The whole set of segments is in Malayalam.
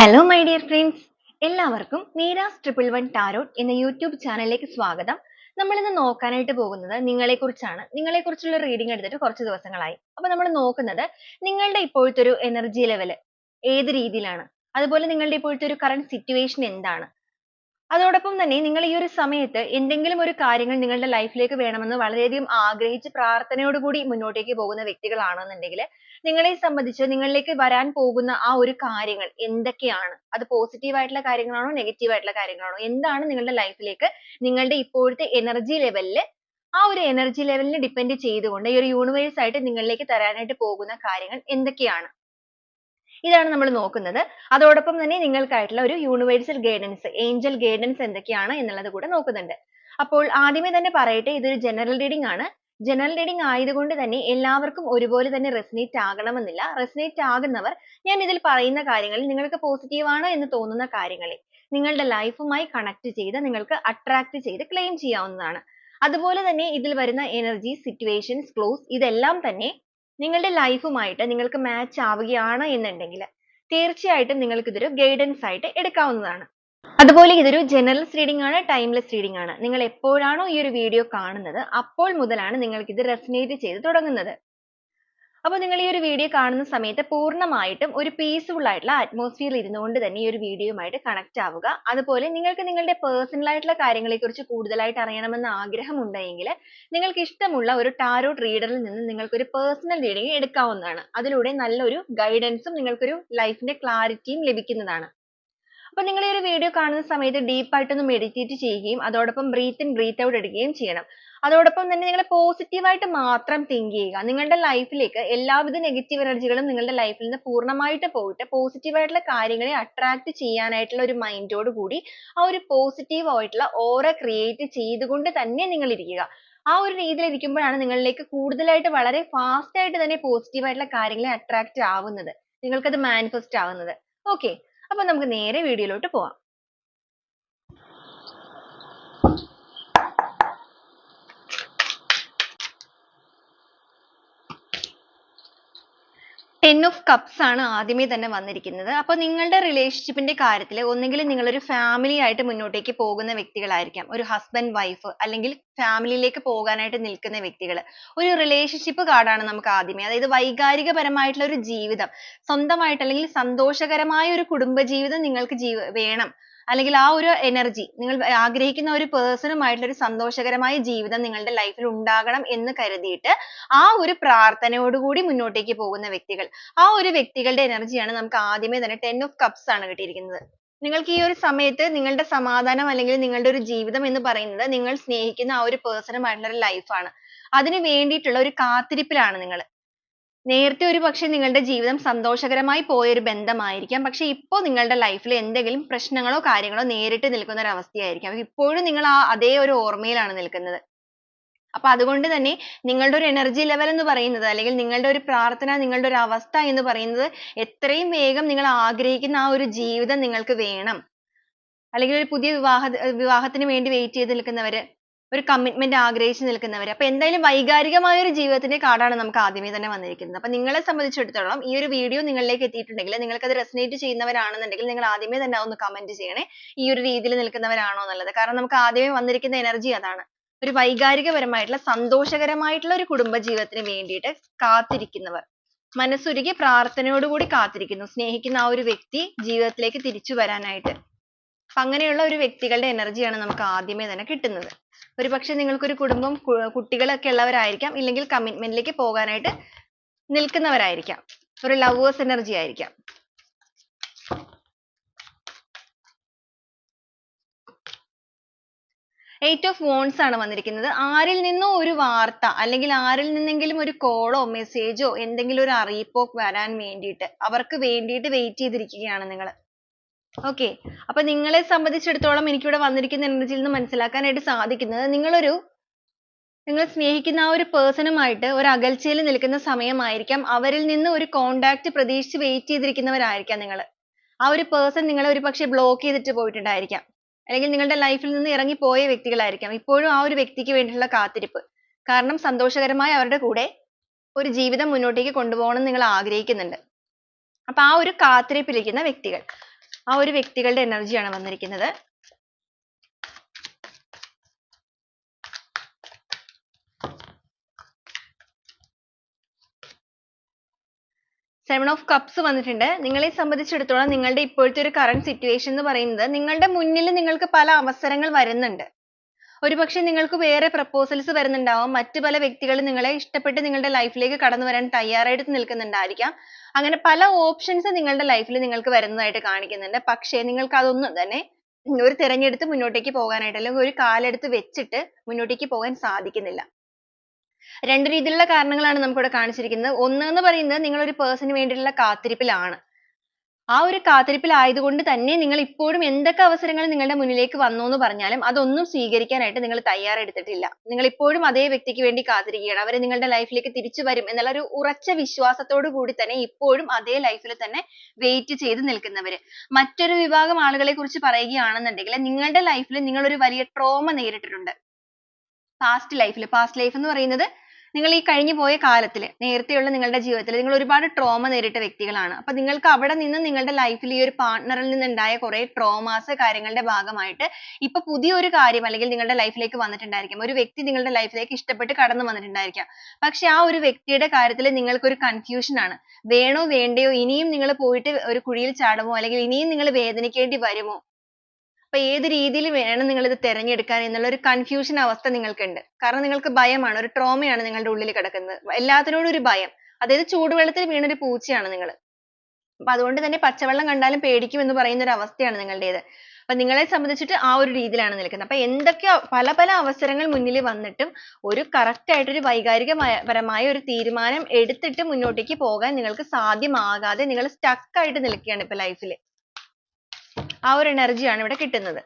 ഹലോ മൈ ഡിയർ ഫ്രണ്ട്സ്, എല്ലാവർക്കും മീരാസ് ട്രിപ്പിൾ വൺ ടാരോട്ട് എന്ന യൂട്യൂബ് ചാനലിലേക്ക് സ്വാഗതം. നമ്മൾ ഇന്ന് നോക്കാനായിട്ട് പോകുന്നത് നിങ്ങളെക്കുറിച്ചാണ്. നിങ്ങളെക്കുറിച്ചുള്ള റീഡിംഗ് എടുത്തിട്ട് കുറച്ച് ദിവസങ്ങളായി. അപ്പോൾ നമ്മൾ നോക്കുന്നത് നിങ്ങളുടെ ഇപ്പോഴത്തെ ഒരു എനർജി ലെവൽ ഏത് രീതിയിലാണ്, അതുപോലെ നിങ്ങളുടെ ഇപ്പോഴത്തെ ഒരു കറന്റ് സിറ്റുവേഷൻ എന്താണ്, അതോടൊപ്പം തന്നെ നിങ്ങൾ ഈ ഒരു സമയത്ത് എന്തെങ്കിലും ഒരു കാര്യങ്ങൾ നിങ്ങളുടെ ലൈഫിലേക്ക് വേണമെന്ന് വളരെയധികം ആഗ്രഹിച്ച് പ്രാർത്ഥനയോടുകൂടി മുന്നോട്ടേക്ക് പോകുന്ന വ്യക്തികളാണെന്നുണ്ടെങ്കിൽ നിങ്ങളെ സംബന്ധിച്ച് നിങ്ങളിലേക്ക് വരാൻ പോകുന്ന ആ ഒരു കാര്യങ്ങൾ എന്തൊക്കെയാണ്? അത് പോസിറ്റീവ് ആയിട്ടുള്ള കാര്യങ്ങളാണോ നെഗറ്റീവ് ആയിട്ടുള്ള കാര്യങ്ങളാണോ? എന്താണ് നിങ്ങളുടെ ലൈഫിലേക്ക് നിങ്ങളുടെ ഇപ്പോഴത്തെ എനർജി ലെവലിൽ ആ ഒരു എനർജി ലെവലിനെ ഡിപ്പെൻഡ് ചെയ്തുകൊണ്ട് ഈ ഒരു യൂണിവേഴ്സ് ആയിട്ട് നിങ്ങളിലേക്ക് തരാനായിട്ട് പോകുന്ന കാര്യങ്ങൾ എന്തൊക്കെയാണ്? ഇതാണ് നമ്മൾ നോക്കുന്നത്. അതോടൊപ്പം തന്നെ നിങ്ങൾക്കായിട്ടുള്ള ഒരു യൂണിവേഴ്സൽ ഗൈഡൻസ്, ഏഞ്ചൽ ഗൈഡൻസ് എന്തൊക്കെയാണ് എന്നുള്ളത് കൂടെ നോക്കുന്നുണ്ട്. അപ്പോൾ ആദ്യമേ തന്നെ പറയട്ടെ, ഇതൊരു ജനറൽ റീഡിംഗ് ആണ്. ജനറൽ റീഡിംഗ് ആയതുകൊണ്ട് തന്നെ എല്ലാവർക്കും ഒരുപോലെ തന്നെ റെസനേറ്റ് ആകണമെന്നില്ല. റെസനേറ്റ് ആകുന്നവർ ഞാൻ ഇതിൽ പറയുന്ന കാര്യങ്ങളിൽ നിങ്ങൾക്ക് പോസിറ്റീവ് ആണ് എന്ന് തോന്നുന്ന കാര്യങ്ങളെ നിങ്ങളുടെ ലൈഫുമായി കണക്ട് ചെയ്ത് നിങ്ങൾക്ക് അട്രാക്ട് ചെയ്ത് ക്ലെയിം ചെയ്യാവുന്നതാണ്. അതുപോലെ തന്നെ ഇതിൽ വരുന്ന എനർജി, സിറ്റുവേഷൻസ്, ക്ലോസ് ഇതെല്ലാം തന്നെ നിങ്ങളുടെ ലൈഫുമായിട്ട് നിങ്ങൾക്ക് മാച്ച് ആവുകയാണ് എന്നുണ്ടെങ്കിൽ തീർച്ചയായിട്ടും നിങ്ങൾക്ക് ഇതൊരു ഗൈഡൻസ് ആയിട്ട് എടുക്കാവുന്നതാണ്. അതുപോലെ ഇതൊരു ജനറൽസ് റീഡിംഗ് ആണ്, ടൈംലെസ് റീഡിംഗ് ആണ്. നിങ്ങൾ എപ്പോഴാണോ ഈ ഒരു വീഡിയോ കാണുന്നത് അപ്പോൾ മുതലാണ് നിങ്ങൾക്ക് ഇത് റെസനേറ്റ് ചെയ്ത് തുടങ്ങുന്നത്. അപ്പോൾ നിങ്ങൾ ഈ ഒരു വീഡിയോ കാണുന്ന സമയത്ത് പൂർണ്ണമായിട്ടും ഒരു പീസ്ഫുൾ ആയിട്ടുള്ള അറ്റ്മോസ്ഫിയറിൽ ഇരുന്നുകൊണ്ട് തന്നെ ഈ ഒരു വീഡിയോയുമായിട്ട് കണക്ട് ആവുക. അതുപോലെ നിങ്ങൾക്ക് നിങ്ങളുടെ പേഴ്സണൽ ആയിട്ടുള്ള കാര്യങ്ങളെക്കുറിച്ച് കൂടുതലായിട്ട് അറിയണമെന്ന് ആഗ്രഹമുണ്ടെങ്കിൽ നിങ്ങൾക്ക് ഇഷ്ടമുള്ള ഒരു ടാരോട്ട് റീഡറിൽ നിന്ന് നിങ്ങൾക്ക് ഒരു പേഴ്സണൽ റീഡിംഗ് എടുക്കാവുന്നതാണ്. അതിലൂടെ നല്ലൊരു ഗൈഡൻസും നിങ്ങൾക്കൊരു ലൈഫിന്റെ ക്ലാരിറ്റിയും ലഭിക്കുന്നതാണ്. അപ്പോൾ നിങ്ങൾ ഈ ഒരു വീഡിയോ കാണുന്ന സമയത്ത് ഡീപ്പ് ആയിട്ടൊന്ന് മെഡിറ്റേറ്റ് ചെയ്യുകയും അതോടൊപ്പം ബ്രീത്ത് ഇൻ ബ്രീത്ത് ഔട്ട് എടുക്കുകയും ചെയ്യണം. അതോടൊപ്പം തന്നെ നിങ്ങൾ പോസിറ്റീവ് ആയിട്ട് മാത്രം തിങ്ക് ചെയ്യുക. നിങ്ങളുടെ ലൈഫിലേക്ക് എല്ലാവിധ നെഗറ്റീവ് എനർജികളും നിങ്ങളുടെ ലൈഫിൽ നിന്ന് പൂർണ്ണമായിട്ട് പോയിട്ട് പോസിറ്റീവ് ആയിട്ടുള്ള കാര്യങ്ങളെ അട്രാക്ട് ചെയ്യാനായിട്ടുള്ള ഒരു മൈൻഡോട് കൂടി ആ ഒരു പോസിറ്റീവ് ആയിട്ടുള്ള ഓറ ക്രിയേറ്റ് ചെയ്തുകൊണ്ട് തന്നെ നിങ്ങൾ ഇരിക്കുക. ആ ഒരു രീതിയിൽ ഇരിക്കുമ്പോഴാണ് നിങ്ങളിലേക്ക് കൂടുതലായിട്ട് വളരെ ഫാസ്റ്റ് ആയിട്ട് തന്നെ പോസിറ്റീവ് ആയിട്ടുള്ള കാര്യങ്ങളെ അട്രാക്ട് ആവുന്നത്, നിങ്ങൾക്കത് മാനിഫെസ്റ്റ് ആവുന്നത്. ഓക്കെ, അപ്പൊ നമുക്ക് നേരെ വീഡിയോയിലോട്ട് പോവാം. ടെൻ ഓഫ് കപ്സ് ആണ് ആദ്യമേ തന്നെ വന്നിരിക്കുന്നത്. അപ്പൊ നിങ്ങളുടെ റിലേഷൻഷിപ്പിന്റെ കാര്യത്തിൽ ഒന്നെങ്കിൽ നിങ്ങൾ ഒരു ഫാമിലി ആയിട്ട് മുന്നോട്ടേക്ക് പോകുന്ന വ്യക്തികളായിരിക്കാം, ഒരു ഹസ്ബൻഡ് വൈഫ് അല്ലെങ്കിൽ ഫാമിലിയിലേക്ക് പോകാനായിട്ട് നിൽക്കുന്ന വ്യക്തികൾ. ഒരു റിലേഷൻഷിപ്പ് കാർഡാണ് നമുക്ക് ആദ്യമേ, അതായത് വൈകാരികപരമായിട്ടുള്ള ഒരു ജീവിതം, സ്വന്തമായിട്ട് അല്ലെങ്കിൽ സന്തോഷകരമായ ഒരു കുടുംബജീവിതം നിങ്ങൾക്ക് വേണം, അല്ലെങ്കിൽ ആ ഒരു എനർജി നിങ്ങൾ ആഗ്രഹിക്കുന്ന ഒരു പേഴ്സണുമായിട്ടുള്ള ഒരു സന്തോഷകരമായ ജീവിതം നിങ്ങളുടെ ലൈഫിൽ ഉണ്ടാകണം എന്ന് കരുതിയിട്ട് ആ ഒരു പ്രാർത്ഥനയോടുകൂടി മുന്നോട്ടേക്ക് പോകുന്ന വ്യക്തികൾ, ആ ഒരു വ്യക്തികളുടെ എനർജിയാണ് നമുക്ക് ആദ്യമേ തന്നെ ടെൻ ഓഫ് കപ്സ് ആണ് കിട്ടിയിരിക്കുന്നത്. നിങ്ങൾക്ക് ഈ ഒരു സമയത്ത് നിങ്ങളുടെ സമാധാനം അല്ലെങ്കിൽ നിങ്ങളുടെ ഒരു ജീവിതം എന്ന് പറയുന്നത് നിങ്ങൾ സ്നേഹിക്കുന്ന ആ ഒരു പേഴ്സണുമായിട്ടുള്ള ഒരു ലൈഫാണ്. അതിന് വേണ്ടിയിട്ടുള്ള ഒരു കാത്തിരിപ്പിലാണ് നിങ്ങൾ. നേരത്തെ ഒരു പക്ഷേ നിങ്ങളുടെ ജീവിതം സന്തോഷകരമായി പോയ ഒരു ബന്ധമായിരിക്കാം. പക്ഷേ ഇപ്പോൾ നിങ്ങളുടെ ലൈഫിൽ എന്തെങ്കിലും പ്രശ്നങ്ങളോ കാര്യങ്ങളോ നേരിട്ട് നിൽക്കുന്ന ഒരു അവസ്ഥയായിരിക്കാം. ഇപ്പോഴും നിങ്ങൾ ആ അതേ ഒരു ഓർമ്മയിലാണ് നിൽക്കുന്നത്. അപ്പൊ അതുകൊണ്ട് തന്നെ നിങ്ങളുടെ ഒരു എനർജി ലെവൽ എന്ന് പറയുന്നത് അല്ലെങ്കിൽ നിങ്ങളുടെ ഒരു പ്രാർത്ഥന, നിങ്ങളുടെ ഒരു അവസ്ഥ എന്ന് പറയുന്നത് എത്രയും വേഗം നിങ്ങൾ ആഗ്രഹിക്കുന്ന ആ ഒരു ജീവിതം നിങ്ങൾക്ക് വേണം. അല്ലെങ്കിൽ ഒരു പുതിയ വിവാഹത്തിന് വേണ്ടി വെയിറ്റ് ചെയ്ത് നിൽക്കുന്നവര്, ഒരു കമ്മിറ്റ്മെന്റ് ആഗ്രഹിച്ച് നിൽക്കുന്നവര്, അപ്പൊ എന്തായാലും വൈകാരികമായ ഒരു ജീവിതത്തിന്റെ കാർഡാണ് നമുക്ക് ആദ്യമേ തന്നെ വന്നിരിക്കുന്നത്. അപ്പൊ നിങ്ങളെ സംബന്ധിച്ചിടത്തോളം ഈ ഒരു വീഡിയോ നിങ്ങളിലേക്ക് എത്തിയിട്ടുണ്ടെങ്കിൽ നിങ്ങൾക്ക് അത് റെസനേറ്റ് ചെയ്യുന്നവരാണെന്നുണ്ടെങ്കിൽ നിങ്ങൾ ആദ്യമേ തന്നെ ഒന്ന് കമന്റ് ചെയ്യണേ, ഈ ഒരു രീതിയിൽ നിൽക്കുന്നവരാണോ എന്നുള്ളത്. കാരണം നമുക്ക് ആദ്യമേ വന്നിരിക്കുന്ന എനർജി അതാണ്. ഒരു വൈകാരികപരമായിട്ടുള്ള സന്തോഷകരമായിട്ടുള്ള ഒരു കുടുംബജീവിതത്തിന് വേണ്ടിയിട്ട് കാത്തിരിക്കുന്നവർ, മനസ്സുരുകി പ്രാർത്ഥനയോടുകൂടി കാത്തിരിക്കുന്നു, സ്നേഹിക്കുന്ന ആ ഒരു വ്യക്തി ജീവിതത്തിലേക്ക് തിരിച്ചു വരാനായിട്ട്. അപ്പൊ അങ്ങനെയുള്ള ഒരു വ്യക്തികളുടെ എനർജിയാണ് നമുക്ക് ആദ്യമേ തന്നെ കിട്ടുന്നത്. ഒരുപക്ഷെ നിങ്ങൾക്കൊരു കുടുംബം, കുട്ടികളൊക്കെ ഉള്ളവരായിരിക്കാം, ഇല്ലെങ്കിൽ കമ്മിറ്റ്മെന്റിലേക്ക് പോകാനായിട്ട് നിൽക്കുന്നവരായിരിക്കാം, ഒരു ലവേഴ്സ് എനർജി ആയിരിക്കാം. എയ്റ്റ് ഓഫ് wands ആണ് വന്നിരിക്കുന്നത്. ആരിൽ നിന്നോ ഒരു വാർത്ത അല്ലെങ്കിൽ ആരിൽ നിന്നെങ്കിലും ഒരു കോളോ മെസ്സേജോ എന്തെങ്കിലും ഒരു അറിയിപ്പോ വരാൻ വേണ്ടിയിട്ട് അവർക്ക് വേണ്ടിയിട്ട് വെയിറ്റ് ചെയ്തിരിക്കുകയാണ് നിങ്ങൾ. ഓക്കെ, അപ്പൊ നിങ്ങളെ സംബന്ധിച്ചിടത്തോളം എനിക്കിവിടെ വന്നിരിക്കുന്ന എനർജിയിൽ നിന്ന് മനസ്സിലാക്കാനായിട്ട് സാധിക്കുന്നത് നിങ്ങൾ സ്നേഹിക്കുന്ന ആ ഒരു പേഴ്സണുമായിട്ട് ഒരു അകൽച്ചയിൽ നിൽക്കുന്ന സമയമായിരിക്കാം. അവരിൽ നിന്ന് ഒരു കോണ്ടാക്ട് പ്രതീക്ഷിച്ച് വെയിറ്റ് ചെയ്തിരിക്കുന്നവരായിരിക്കാം നിങ്ങൾ. ആ ഒരു പേഴ്സൺ നിങ്ങളെ ഒരു പക്ഷേ ബ്ലോക്ക് ചെയ്തിട്ട് പോയിട്ടുണ്ടായിരിക്കാം, അല്ലെങ്കിൽ നിങ്ങളുടെ ലൈഫിൽ നിന്ന് ഇറങ്ങിപ്പോയ വ്യക്തികളായിരിക്കാം. ഇപ്പോഴും ആ ഒരു വ്യക്തിക്ക് വേണ്ടിയിട്ടുള്ള കാത്തിരിപ്പ്, കാരണം സന്തോഷകരമായി അവരുടെ കൂടെ ഒരു ജീവിതം മുന്നോട്ടേക്ക് കൊണ്ടുപോകണം നിങ്ങൾ ആഗ്രഹിക്കുന്നുണ്ട്. അപ്പൊ ആ ഒരു കാത്തിരിപ്പിലിരിക്കുന്ന വ്യക്തികൾ. ആ ഒരു വ്യക്തികളുടെ എനർജിയാണ് വന്നിരിക്കുന്നത്. സെവൻ ഓഫ് കപ്സ് വന്നിട്ടുണ്ട്. നിങ്ങളെ സംബന്ധിച്ചിടത്തോളം നിങ്ങളുടെ ഇപ്പോഴത്തെ ഒരു കറന്റ് സിറ്റുവേഷൻ എന്ന് പറയുന്നത് നിങ്ങളുടെ മുന്നിൽ നിങ്ങൾക്ക് പല അവസരങ്ങൾ വരുന്നുണ്ട്. ഒരുപക്ഷെ നിങ്ങൾക്ക് വേറെ പ്രപ്പോസൽസ് വരുന്നുണ്ടാവാം. മറ്റു പല വ്യക്തികൾ നിങ്ങളെ ഇഷ്ടപ്പെട്ട് നിങ്ങളുടെ ലൈഫിലേക്ക് കടന്നു വരാൻ തയ്യാറായിട്ട് നിൽക്കുന്നുണ്ടായിരിക്കാം. അങ്ങനെ പല ഓപ്ഷൻസ് നിങ്ങളുടെ ലൈഫിൽ നിങ്ങൾക്ക് വരുന്നതായിട്ട് കാണിക്കുന്നുണ്ട്. പക്ഷേ നിങ്ങൾക്ക് അതൊന്നും തന്നെ ഒരു തിരഞ്ഞെടുത്ത് മുന്നോട്ടേക്ക് പോകാനായിട്ട് അല്ലെങ്കിൽ ഒരു കാലെടുത്ത് വെച്ചിട്ട് മുന്നോട്ടേക്ക് പോകാൻ സാധിക്കുന്നില്ല. രണ്ട് രീതിയിലുള്ള കാരണങ്ങളാണ് നമുക്കിവിടെ കാണിച്ചിരിക്കുന്നത്. ഒന്ന് എന്ന് പറയുന്നത് നിങ്ങൾ ഒരു പേഴ്സണിന് വേണ്ടിയിട്ടുള്ള കാത്തിരിപ്പിലാണ്. ആ ഒരു കാത്തിരിപ്പിലായതുകൊണ്ട് തന്നെ നിങ്ങൾ ഇപ്പോഴും എന്തൊക്കെ അവസരങ്ങൾ നിങ്ങളുടെ മുന്നിലേക്ക് വന്നു എന്ന് പറഞ്ഞാലും അതൊന്നും സ്വീകരിക്കാനായിട്ട് നിങ്ങൾ തയ്യാറെടുത്തിട്ടില്ല. നിങ്ങൾ ഇപ്പോഴും അതേ വ്യക്തിക്ക് വേണ്ടി കാത്തിരിക്കുകയാണ്. അവർ നിങ്ങളുടെ ലൈഫിലേക്ക് തിരിച്ചു വരും എന്നുള്ള ഒരു ഉറച്ച വിശ്വാസത്തോടു കൂടി തന്നെ ഇപ്പോഴും അതേ ലൈഫിൽ തന്നെ വെയിറ്റ് ചെയ്ത് നിൽക്കുന്നവര്. മറ്റൊരു വിഭാഗം ആളുകളെ കുറിച്ച് പറയുകയാണെന്നുണ്ടെങ്കിൽ നിങ്ങളുടെ ലൈഫിൽ നിങ്ങൾ ഒരു വലിയ ട്രോമ നേരിട്ടിട്ടുണ്ട്. പാസ്റ്റ് ലൈഫ് എന്ന് പറയുന്നത് നിങ്ങൾ ഈ കഴിഞ്ഞു പോയ കാലത്തിൽ നേരത്തെയുള്ള നിങ്ങളുടെ ജീവിതത്തിൽ നിങ്ങൾ ഒരുപാട് ട്രോമ നേരിട്ട വ്യക്തികളാണ്. അപ്പൊ നിങ്ങൾക്ക് അവിടെ നിന്ന് നിങ്ങളുടെ ലൈഫിൽ ഈ ഒരു പാർട്ട്ണറിൽ നിന്നുണ്ടായ കുറെ ട്രോമാസ് കാര്യങ്ങളുടെ ഭാഗമായിട്ട് ഇപ്പൊ പുതിയൊരു കാര്യം അല്ലെങ്കിൽ നിങ്ങളുടെ ലൈഫിലേക്ക് വന്നിട്ടുണ്ടായിരിക്കാം. ഒരു വ്യക്തി നിങ്ങളുടെ ലൈഫിലേക്ക് ഇഷ്ടപ്പെട്ട് കടന്നു വന്നിട്ടുണ്ടായിരിക്കാം. പക്ഷെ ആ ഒരു വ്യക്തിയുടെ കാര്യത്തിൽ നിങ്ങൾക്ക് ഒരു കൺഫ്യൂഷൻ ആണ്. വേണോ വേണ്ടയോ, ഇനിയും നിങ്ങൾ പോയിട്ട് ഒരു കുഴിയിൽ ചാടുമോ അല്ലെങ്കിൽ ഇനിയും നിങ്ങൾ വേദനിക്കേണ്ടി വരുമോ, അപ്പൊ ഏത് രീതിയിൽ വേണം നിങ്ങൾ ഇത് തിരഞ്ഞെടുക്കാൻ എന്നുള്ള ഒരു കൺഫ്യൂഷൻ അവസ്ഥ നിങ്ങൾക്കുണ്ട്. കാരണം നിങ്ങൾക്ക് ഭയമാണ്, ഒരു ട്രോമയാണ് നിങ്ങളുടെ ഉള്ളിൽ കിടക്കുന്നത്. എല്ലാത്തിനോടും ഒരു ഭയം. അതായത് ചൂടുവെള്ളത്തിൽ വീണ ഒരു പൂച്ചയാണ് നിങ്ങൾ. അപ്പൊ അതുകൊണ്ട് തന്നെ പച്ചവെള്ളം കണ്ടാലും പേടിക്കും എന്ന് പറയുന്ന ഒരു അവസ്ഥയാണ് നിങ്ങളുടേത്. അപ്പൊ നിങ്ങളെ സംബന്ധിച്ചിട്ട് ആ ഒരു രീതിയിലാണ് നിൽക്കുന്നത്. അപ്പൊ എന്തൊക്കെ പല പല അവസരങ്ങൾ മുന്നിൽ വന്നിട്ടും ഒരു കറക്റ്റ് ആയിട്ടൊരു വൈകാരികപരമായ ഒരു തീരുമാനം എടുത്തിട്ട് മുന്നോട്ടേക്ക് പോകാൻ നിങ്ങൾക്ക് സാധ്യമാകാതെ നിങ്ങൾ സ്റ്റക്ക് ആയിട്ട് നിൽക്കുകയാണ് ഇപ്പൊ ലൈഫിൽ. ആ ഒരു എനർജിയാണ് ഇവിടെ കിട്ടുന്നത്.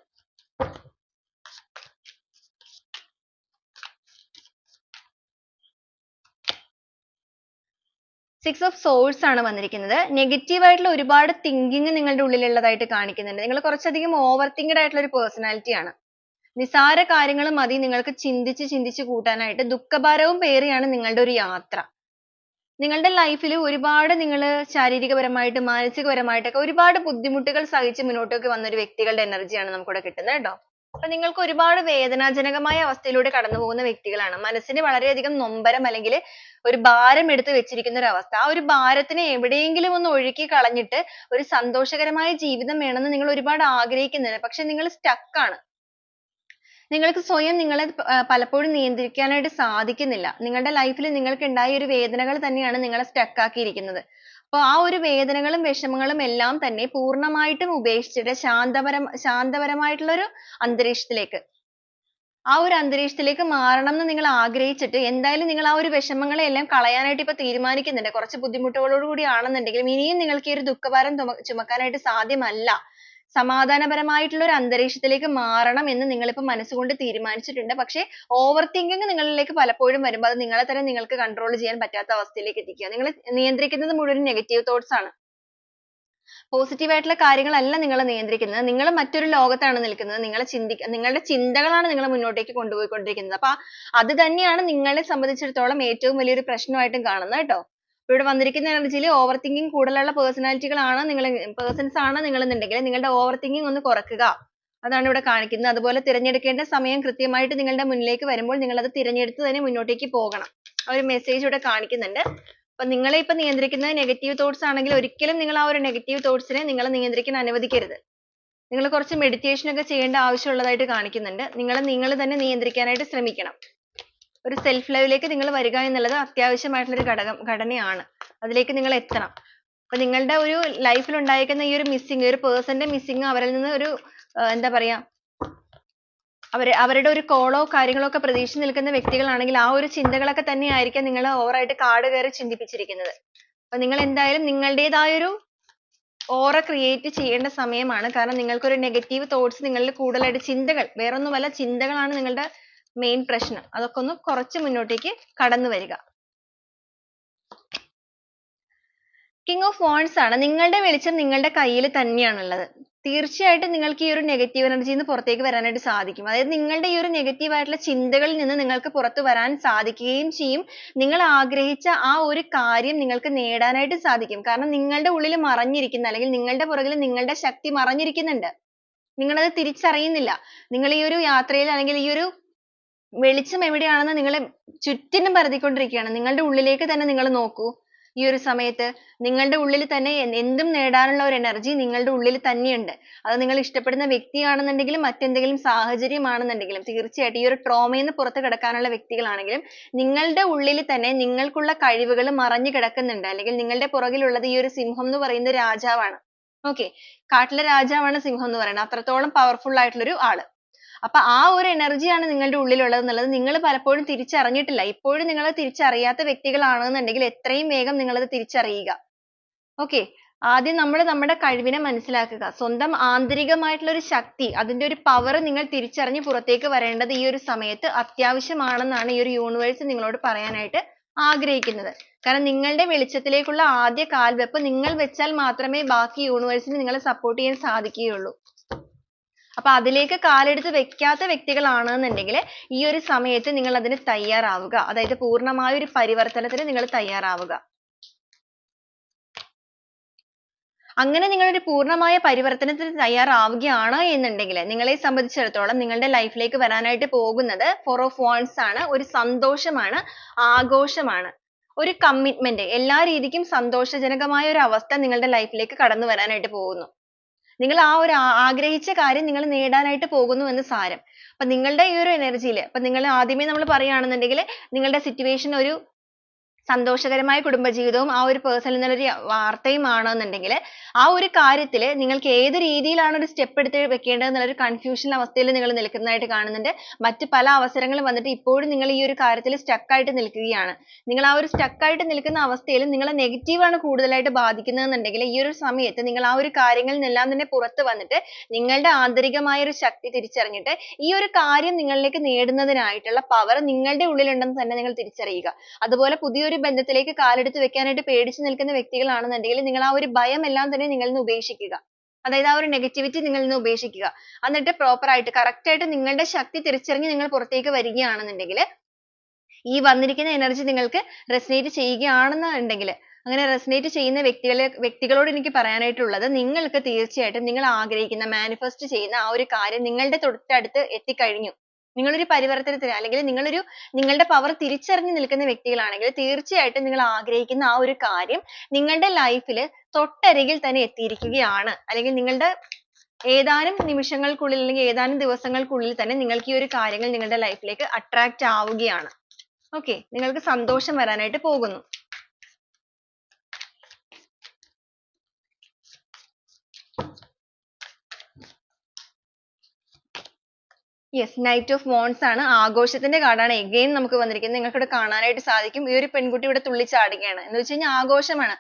സിക്സ് ഓഫ് സോഴ്സ് ആണ് വന്നിരിക്കുന്നത്. നെഗറ്റീവ് ആയിട്ടുള്ള ഒരുപാട് തിങ്കിങ് നിങ്ങളുടെ ഉള്ളിലുള്ളതായിട്ട് കാണിക്കുന്നുണ്ട്. നിങ്ങൾ കുറച്ചധികം ഓവർ തിങ്ക്ഡ് ആയിട്ടുള്ള ഒരു പേഴ്സണാലിറ്റി ആണ്. നിസാര കാര്യങ്ങൾ മതി നിങ്ങൾക്ക് ചിന്തിച്ച് ചിന്തിച്ച് കൂട്ടാനായിട്ട്. ദുഃഖഭാരവും പേറിയാണ് നിങ്ങളുടെ ഒരു യാത്ര. നിങ്ങളുടെ ലൈഫിൽ ഒരുപാട് നിങ്ങൾ ശാരീരികപരമായിട്ടും മാനസികപരമായിട്ടൊക്കെ ഒരുപാട് ബുദ്ധിമുട്ടുകൾ സഹിച്ച് മുന്നോട്ടേക്ക് വന്ന ഒരു വ്യക്തികളുടെ എനർജിയാണ് നമുക്കിവിടെ കിട്ടുന്നത് കേട്ടോ. അപ്പൊ നിങ്ങൾക്ക് ഒരുപാട് വേദനാജനകമായ അവസ്ഥയിലൂടെ കടന്നു പോകുന്ന വ്യക്തികളാണ്. മനസ്സിന് വളരെയധികം നൊമ്പരം അല്ലെങ്കിൽ ഒരു ഭാരം എടുത്ത് വെച്ചിരിക്കുന്ന ഒരു അവസ്ഥ. ആ ഒരു ഭാരത്തിനെ എവിടെയെങ്കിലും ഒന്ന് ഒഴുക്കി കളഞ്ഞിട്ട് ഒരു സന്തോഷകരമായ ജീവിതം വേണമെന്ന് നിങ്ങൾ ഒരുപാട് ആഗ്രഹിക്കുന്നുണ്ട്. പക്ഷെ നിങ്ങൾ stuck ആണ്. നിങ്ങൾക്ക് സ്വയം നിങ്ങളെ പലപ്പോഴും നിയന്ത്രിക്കാനായിട്ട് സാധിക്കുന്നില്ല. നിങ്ങളുടെ ലൈഫിൽ നിങ്ങൾക്ക് ഉണ്ടായ ഒരു വേദനകൾ തന്നെയാണ് നിങ്ങളെ stuck ആക്കിയിരിക്കുന്നത്. അപ്പൊ ആ ഒരു വേദനകളും വിഷമങ്ങളും എല്ലാം തന്നെ പൂർണ്ണമായിട്ടും ഉപേക്ഷിച്ചിട്ട് ശാന്തപരമായിട്ടുള്ള ഒരു അന്തരീക്ഷത്തിലേക്ക് ആ ഒരു അന്തരീക്ഷത്തിലേക്ക് മാറണം എന്ന് നിങ്ങൾ ആഗ്രഹിച്ചിട്ട് എന്തായാലും നിങ്ങൾ ആ ഒരു വിഷമങ്ങളെ എല്ലാം കളയാനായിട്ട് ഇപ്പൊ തീരുമാനിക്കുന്നുണ്ട്. കുറച്ച് ബുദ്ധിമുട്ടുകളോട് കൂടി ആണെന്നുണ്ടെങ്കിലും ഇനിയും നിങ്ങൾക്ക് ഈ ഒരു ദുഃഖഭാരം ചുമക്കാനായിട്ട് സാധ്യമല്ല. സമാധാനപരമായിട്ടുള്ള ഒരു അന്തരീക്ഷത്തിലേക്ക് മാറണം എന്ന് നിങ്ങൾ ഇപ്പൊ മനസ്സുകൊണ്ട് തീരുമാനിച്ചിട്ടുണ്ട്. പക്ഷേ ഓവർ തിങ്കിങ് നിങ്ങളിലേക്ക് പലപ്പോഴും വരുമ്പോൾ അത് നിങ്ങളെ തന്നെ നിങ്ങൾക്ക് കൺട്രോൾ ചെയ്യാൻ പറ്റാത്ത അവസ്ഥയിലേക്ക് എത്തിക്കുക. നിങ്ങൾ നിയന്ത്രിക്കുന്നത് മുഴുവൻ നെഗറ്റീവ് തോട്ട്സ് ആണ്. പോസിറ്റീവ് ആയിട്ടുള്ള കാര്യങ്ങളല്ല നിങ്ങൾ നിയന്ത്രിക്കുന്നത്. നിങ്ങൾ മറ്റൊരു ലോകത്താണ് നിൽക്കുന്നത്. നിങ്ങളുടെ ചിന്തകളാണ് നിങ്ങളെ മുന്നോട്ടേക്ക് കൊണ്ടുപോയിക്കൊണ്ടിരിക്കുന്നത്. അപ്പൊ അത് തന്നെയാണ് നിങ്ങളെ സംബന്ധിച്ചിടത്തോളം ഏറ്റവും വലിയൊരു പ്രശ്നമായിട്ടും കാണുന്നത് കേട്ടോ. ഇവിടെ വന്നിരിക്കുന്ന എനർജിയിൽ ഓവർ തിങ്കിങ് കൂടുതലുള്ള പേഴ്സൺസ് ആണ് നിങ്ങൾ എന്നുണ്ടെങ്കിൽ നിങ്ങളുടെ ഓവർ തിങ്കിങ് ഒന്ന് കുറയ്ക്കുക. അതാണ് ഇവിടെ കാണിക്കുന്നത്. അതുപോലെ തിരഞ്ഞെടുക്കേണ്ട സമയം കൃത്യമായിട്ട് നിങ്ങളുടെ മുന്നിലേക്ക് വരുമ്പോൾ നിങ്ങൾ അത് തിരഞ്ഞെടുത്ത് തന്നെ മുന്നോട്ടേക്ക് പോകണം. ആ ഒരു മെസ്സേജ് ഇവിടെ കാണിക്കുന്നുണ്ട്. അപ്പൊ നിങ്ങളെ ഇപ്പൊ നിയന്ത്രിക്കുന്നത് നെഗറ്റീവ് തോട്ട്സ് ആണെങ്കിൽ ഒരിക്കലും നിങ്ങൾ ആ ഒരു നെഗറ്റീവ് തോട്ട്സിനെ നിങ്ങളെ നിയന്ത്രിക്കാൻ അനുവദിക്കരുത്. നിങ്ങൾ കുറച്ച് മെഡിറ്റേഷൻ ഒക്കെ ചെയ്യേണ്ട ആവശ്യമുള്ളതായിട്ട് കാണിക്കുന്നുണ്ട്. നിങ്ങൾ തന്നെ നിയന്ത്രിക്കാനായിട്ട് ശ്രമിക്കണം. ഒരു സെൽഫ് ലൈവിലേക്ക് നിങ്ങൾ വരിക എന്നുള്ളത് അത്യാവശ്യമായിട്ടുള്ള ഒരു ഘടനയാണ്. അതിലേക്ക് നിങ്ങൾ എത്തണം. അപ്പൊ നിങ്ങളുടെ ഒരു ലൈഫിൽ ഉണ്ടായിരിക്കുന്ന ഈ ഒരു മിസ്സിംഗ്, ഒരു പേഴ്സന്റെ മിസ്സിംഗ്, അവരിൽ നിന്ന് ഒരു എന്താ പറയാ അവരുടെ ഒരു കോളോ കാര്യങ്ങളോ ഒക്കെ പ്രതീക്ഷിച്ച് നിൽക്കുന്ന വ്യക്തികളാണെങ്കിൽ ആ ഒരു ചിന്തകളൊക്കെ തന്നെയായിരിക്കാം നിങ്ങളെ ഓവറായിട്ട് കാട് കയറി ചിന്തിപ്പിച്ചിരിക്കുന്നത്. അപ്പൊ നിങ്ങൾ എന്തായാലും നിങ്ങളുടേതായ ഒരു ഓറ ക്രിയേറ്റ് ചെയ്യേണ്ട സമയമാണ്. കാരണം നിങ്ങൾക്കൊരു നെഗറ്റീവ് തോട്ട്സ് നിങ്ങളിൽ കൂടുതലായിട്ട് ചിന്തകൾ, വേറൊന്നുമല്ല ചിന്തകളാണ് നിങ്ങളുടെ മെയിൻ പ്രശ്നം. അതൊക്കെ ഒന്ന് കുറച്ച് മുന്നോട്ടേക്ക് കടന്നു വരിക. കിങ് ഓഫ് വാണ്ട്സ് ആണ്. നിങ്ങളുടെ വെളിച്ചം നിങ്ങളുടെ കയ്യിൽ തന്നെയാണുള്ളത്. തീർച്ചയായിട്ടും നിങ്ങൾക്ക് ഈ ഒരു നെഗറ്റീവ് എനർജിയിൽ നിന്ന് പുറത്തേക്ക് വരാനായിട്ട് സാധിക്കും. അതായത് നിങ്ങളുടെ ഈ ഒരു നെഗറ്റീവ് ആയിട്ടുള്ള ചിന്തകളിൽ നിന്ന് നിങ്ങൾക്ക് പുറത്തു വരാൻ സാധിക്കുകയും ചെയ്യും. നിങ്ങൾ ആഗ്രഹിച്ച ആ ഒരു കാര്യം നിങ്ങൾക്ക് നേടാനായിട്ട് സാധിക്കും. കാരണം നിങ്ങളുടെ ഉള്ളിൽ മറഞ്ഞിരിക്കുന്ന അല്ലെങ്കിൽ നിങ്ങളുടെ പുറകിൽ നിങ്ങളുടെ ശക്തി മറഞ്ഞിരിക്കുന്നുണ്ട്. നിങ്ങളത് തിരിച്ചറിയുന്നില്ല. നിങ്ങൾ ഈ ഒരു യാത്രയിൽ അല്ലെങ്കിൽ ഈ ഒരു വെളിച്ചം എവിടെയാണെന്ന് നിങ്ങളെ ചുറ്റിനും പരതിക്കൊണ്ടിരിക്കുകയാണ്. നിങ്ങളുടെ ഉള്ളിലേക്ക് തന്നെ നിങ്ങൾ നോക്കൂ. ഈ ഒരു സമയത്ത് നിങ്ങളുടെ ഉള്ളിൽ തന്നെ എന്തും നേടാനുള്ള ഒരു എനർജി നിങ്ങളുടെ ഉള്ളിൽ തന്നെയുണ്ട്. അത് നിങ്ങൾ ഇഷ്ടപ്പെടുന്ന വ്യക്തിയാണെന്നുണ്ടെങ്കിലും മറ്റെന്തെങ്കിലും സാഹചര്യമാണെന്നുണ്ടെങ്കിലും തീർച്ചയായിട്ടും ഈ ഒരു ട്രോമയിൽ നിന്ന് പുറത്ത് കിടക്കാനുള്ള വ്യക്തികളാണെങ്കിലും നിങ്ങളുടെ ഉള്ളിൽ തന്നെ നിങ്ങൾക്കുള്ള കഴിവുകൾ മറഞ്ഞു കിടക്കുന്നുണ്ട്. അല്ലെങ്കിൽ നിങ്ങളുടെ പുറകിലുള്ളത് ഈ ഒരു സിംഹം എന്ന് പറയുന്ന രാജാവാണ്. okay കാട്ടിലെ രാജാവാണ് സിംഹം എന്ന് പറയുന്നത്. അത്രത്തോളം പവർഫുൾ ആയിട്ടുള്ള ഒരു ആള്. അപ്പൊ ആ ഒരു എനർജി ആണ് നിങ്ങളുടെ ഉള്ളിലുള്ളത് എന്നുള്ളത് നിങ്ങൾ പലപ്പോഴും തിരിച്ചറിഞ്ഞിട്ടില്ല. ഇപ്പോഴും നിങ്ങൾ തിരിച്ചറിയാത്ത വ്യക്തികളാണെന്നുണ്ടെങ്കിൽ എത്രയും വേഗം നിങ്ങൾ അത് തിരിച്ചറിയുക. okay ആദ്യം നമ്മൾ നമ്മുടെ കഴിവിനെ മനസ്സിലാക്കുക. സ്വന്തം ആന്തരികമായിട്ടുള്ള ഒരു ശക്തി, അതിന്റെ ഒരു പവർ നിങ്ങൾ തിരിച്ചറിഞ്ഞ് പുറത്തേക്ക് വരേണ്ടത് ഈ ഒരു സമയത്ത് അത്യാവശ്യമാണെന്നാണ് ഈ ഒരു യൂണിവേഴ്സ് നിങ്ങളോട് പറയാനായിട്ട് ആഗ്രഹിക്കുന്നത്. കാരണം നിങ്ങളുടെ വെളിച്ചത്തിലേക്കുള്ള ആദ്യ കാൽവെപ്പ് നിങ്ങൾ വെച്ചാൽ മാത്രമേ ബാക്കി യൂണിവേഴ്സിന് നിങ്ങളെ സപ്പോർട്ട് ചെയ്യാൻ സാധിക്കുകയുള്ളൂ. അപ്പൊ അതിലേക്ക് കാലെടുത്ത് വെക്കാത്ത വ്യക്തികളാണെന്നുണ്ടെങ്കിൽ ഈ ഒരു സമയത്ത് നിങ്ങൾ അതിന് തയ്യാറാവുക. അതായത് പൂർണ്ണമായ ഒരു പരിവർത്തനത്തിന് നിങ്ങൾ തയ്യാറാവുക. അങ്ങനെ നിങ്ങൾ ഒരു പൂർണ്ണമായ പരിവർത്തനത്തിന് തയ്യാറാവുകയാണ് എന്നുണ്ടെങ്കിൽ നിങ്ങളെ സംബന്ധിച്ചിടത്തോളം നിങ്ങളുടെ ലൈഫിലേക്ക് വരാനായിട്ട് പോകുന്നത് 4 of wands ആണ്. ഒരു സന്തോഷമാണ്, ആഘോഷമാണ്, ഒരു കമ്മിറ്റ്മെന്റ്, എല്ലാ രീതിക്കും സന്തോഷജനകമായ ഒരു അവസ്ഥ നിങ്ങളുടെ ലൈഫിലേക്ക് കടന്നു വരാനായിട്ട് പോകുന്നു. നിങ്ങൾ ആ ഒരു ആഗ്രഹിച്ച കാര്യം നിങ്ങൾ നേടാനായിട്ട് പോകുന്നു എന്ന് സാരം. അപ്പൊ നിങ്ങളുടെ ഈ ഒരു എനർജിയിൽ അപ്പൊ നിങ്ങൾ ആദ്യമേ നമ്മൾ പറയുകയാണെന്നുണ്ടെങ്കിൽ നിങ്ങളുടെ സിറ്റുവേഷൻ ഒരു സന്തോഷകരമായ കുടുംബജീവിതവും ആ ഒരു പേഴ്സണിൽ നിന്നൊരു വാർത്തയും ആണെന്നുണ്ടെങ്കിൽ ആ ഒരു കാര്യത്തിൽ നിങ്ങൾക്ക് ഏത് രീതിയിലാണ് ഒരു സ്റ്റെപ്പ് എടുത്ത് വെക്കേണ്ടത് എന്നുള്ള ഒരു കൺഫ്യൂഷൻ അവസ്ഥയിൽ നിങ്ങൾ നിൽക്കുന്നതായിട്ട് കാണുന്നുണ്ട്. മറ്റ് പല അവസരങ്ങളും വന്നിട്ട് ഇപ്പോഴും നിങ്ങൾ ഈ ഒരു കാര്യത്തിൽ സ്റ്റക്ക് ആയിട്ട് നിൽക്കുകയാണ്. നിങ്ങൾ ആ ഒരു സ്റ്റക്ക് ആയിട്ട് നിൽക്കുന്ന അവസ്ഥയിൽ നിങ്ങളെ നെഗറ്റീവ് ആണ് കൂടുതലായിട്ട് ബാധിക്കുന്നതെന്നുണ്ടെങ്കിൽ ഈ ഒരു സമയത്ത് നിങ്ങൾ ആ ഒരു കാര്യങ്ങളിൽ നിന്നെല്ലാം തന്നെ പുറത്ത് വന്നിട്ട് നിങ്ങളുടെ ആന്തരികമായ ഒരു ശക്തി തിരിച്ചറിഞ്ഞിട്ട് ഈ ഒരു കാര്യം നിങ്ങളിലേക്ക് നേടുന്നതിനായിട്ടുള്ള പവർ നിങ്ങളുടെ ഉള്ളിലുണ്ടെന്ന് തന്നെ നിങ്ങൾ തിരിച്ചറിയുക. അതുപോലെ പുതിയൊരു ബന്ധത്തിലേക്ക് കാലെടുത്ത് വെക്കാനായിട്ട് പേടിച്ചു നിൽക്കുന്ന വ്യക്തികളാണെന്നുണ്ടെങ്കിൽ നിങ്ങൾ ആ ഒരു ഭയം എല്ലാം തന്നെ നിങ്ങളിൽ നിന്ന് ഉപേക്ഷിക്കുക. അതായത് ആ ഒരു നെഗറ്റിവിറ്റി നിങ്ങളിൽ നിന്ന് ഉപേക്ഷിക്കുക. എന്നിട്ട് പ്രോപ്പർ ആയിട്ട് കറക്റ്റ് ആയിട്ട് നിങ്ങളുടെ ശക്തി തിരിച്ചറിഞ്ഞ് നിങ്ങൾ പുറത്തേക്ക് വരികയാണെന്നുണ്ടെങ്കിൽ ഈ വന്നിരിക്കുന്ന എനർജി നിങ്ങൾക്ക് റെസനേറ്റ് ചെയ്യുകയാണെന്നുണ്ടെങ്കിൽ അങ്ങനെ റെസനേറ്റ് ചെയ്യുന്ന വ്യക്തികളോട് എനിക്ക് പറയാനായിട്ടുള്ളത് നിങ്ങൾക്ക് തീർച്ചയായിട്ടും നിങ്ങൾ ആഗ്രഹിക്കുന്ന മാനിഫെസ്റ്റ് ചെയ്യുന്ന ആ ഒരു കാര്യം നിങ്ങളുടെ തൊട്ടടുത്ത് എത്തിക്കഴിഞ്ഞു. നിങ്ങളൊരു പരിവർത്തനത്തിന് അല്ലെങ്കിൽ നിങ്ങളുടെ പവർ തിരിച്ചറിഞ്ഞ് നിൽക്കുന്ന വ്യക്തികളാണെങ്കിൽ തീർച്ചയായിട്ടും നിങ്ങൾ ആഗ്രഹിക്കുന്ന ആ ഒരു കാര്യം നിങ്ങളുടെ ലൈഫിൽ തൊട്ടരികിൽ തന്നെ എത്തിയിരിക്കുകയാണ്. അല്ലെങ്കിൽ നിങ്ങളുടെ ഏതാനും നിമിഷങ്ങൾക്കുള്ളിൽ അല്ലെങ്കിൽ ഏതാനും ദിവസങ്ങൾക്കുള്ളിൽ തന്നെ നിങ്ങൾക്ക് ഈ ഒരു കാര്യങ്ങൾ നിങ്ങളുടെ ലൈഫിലേക്ക് അട്രാക്റ്റ് ആവുകയാണ്. okay നിങ്ങൾക്ക് സന്തോഷം വരാനായിട്ട് പോകുന്നു. yes knight of wands ആണ്. ആഘോഷത്തിന്റെ കാർഡാണ് again നമുക്ക് വന്നിരിക്കുന്നത്. നിങ്ങൾക്ക് ഇവിടെ കാണാനായിട്ട് സാധിക്കും. ഈ ഒരു പെൺകുട്ടി ഇവിടെ തുള്ളിച്ചാടുകയാണ്. എന്ന് വെച്ച് കഴിഞ്ഞാൽ ആഘോഷമാണ്.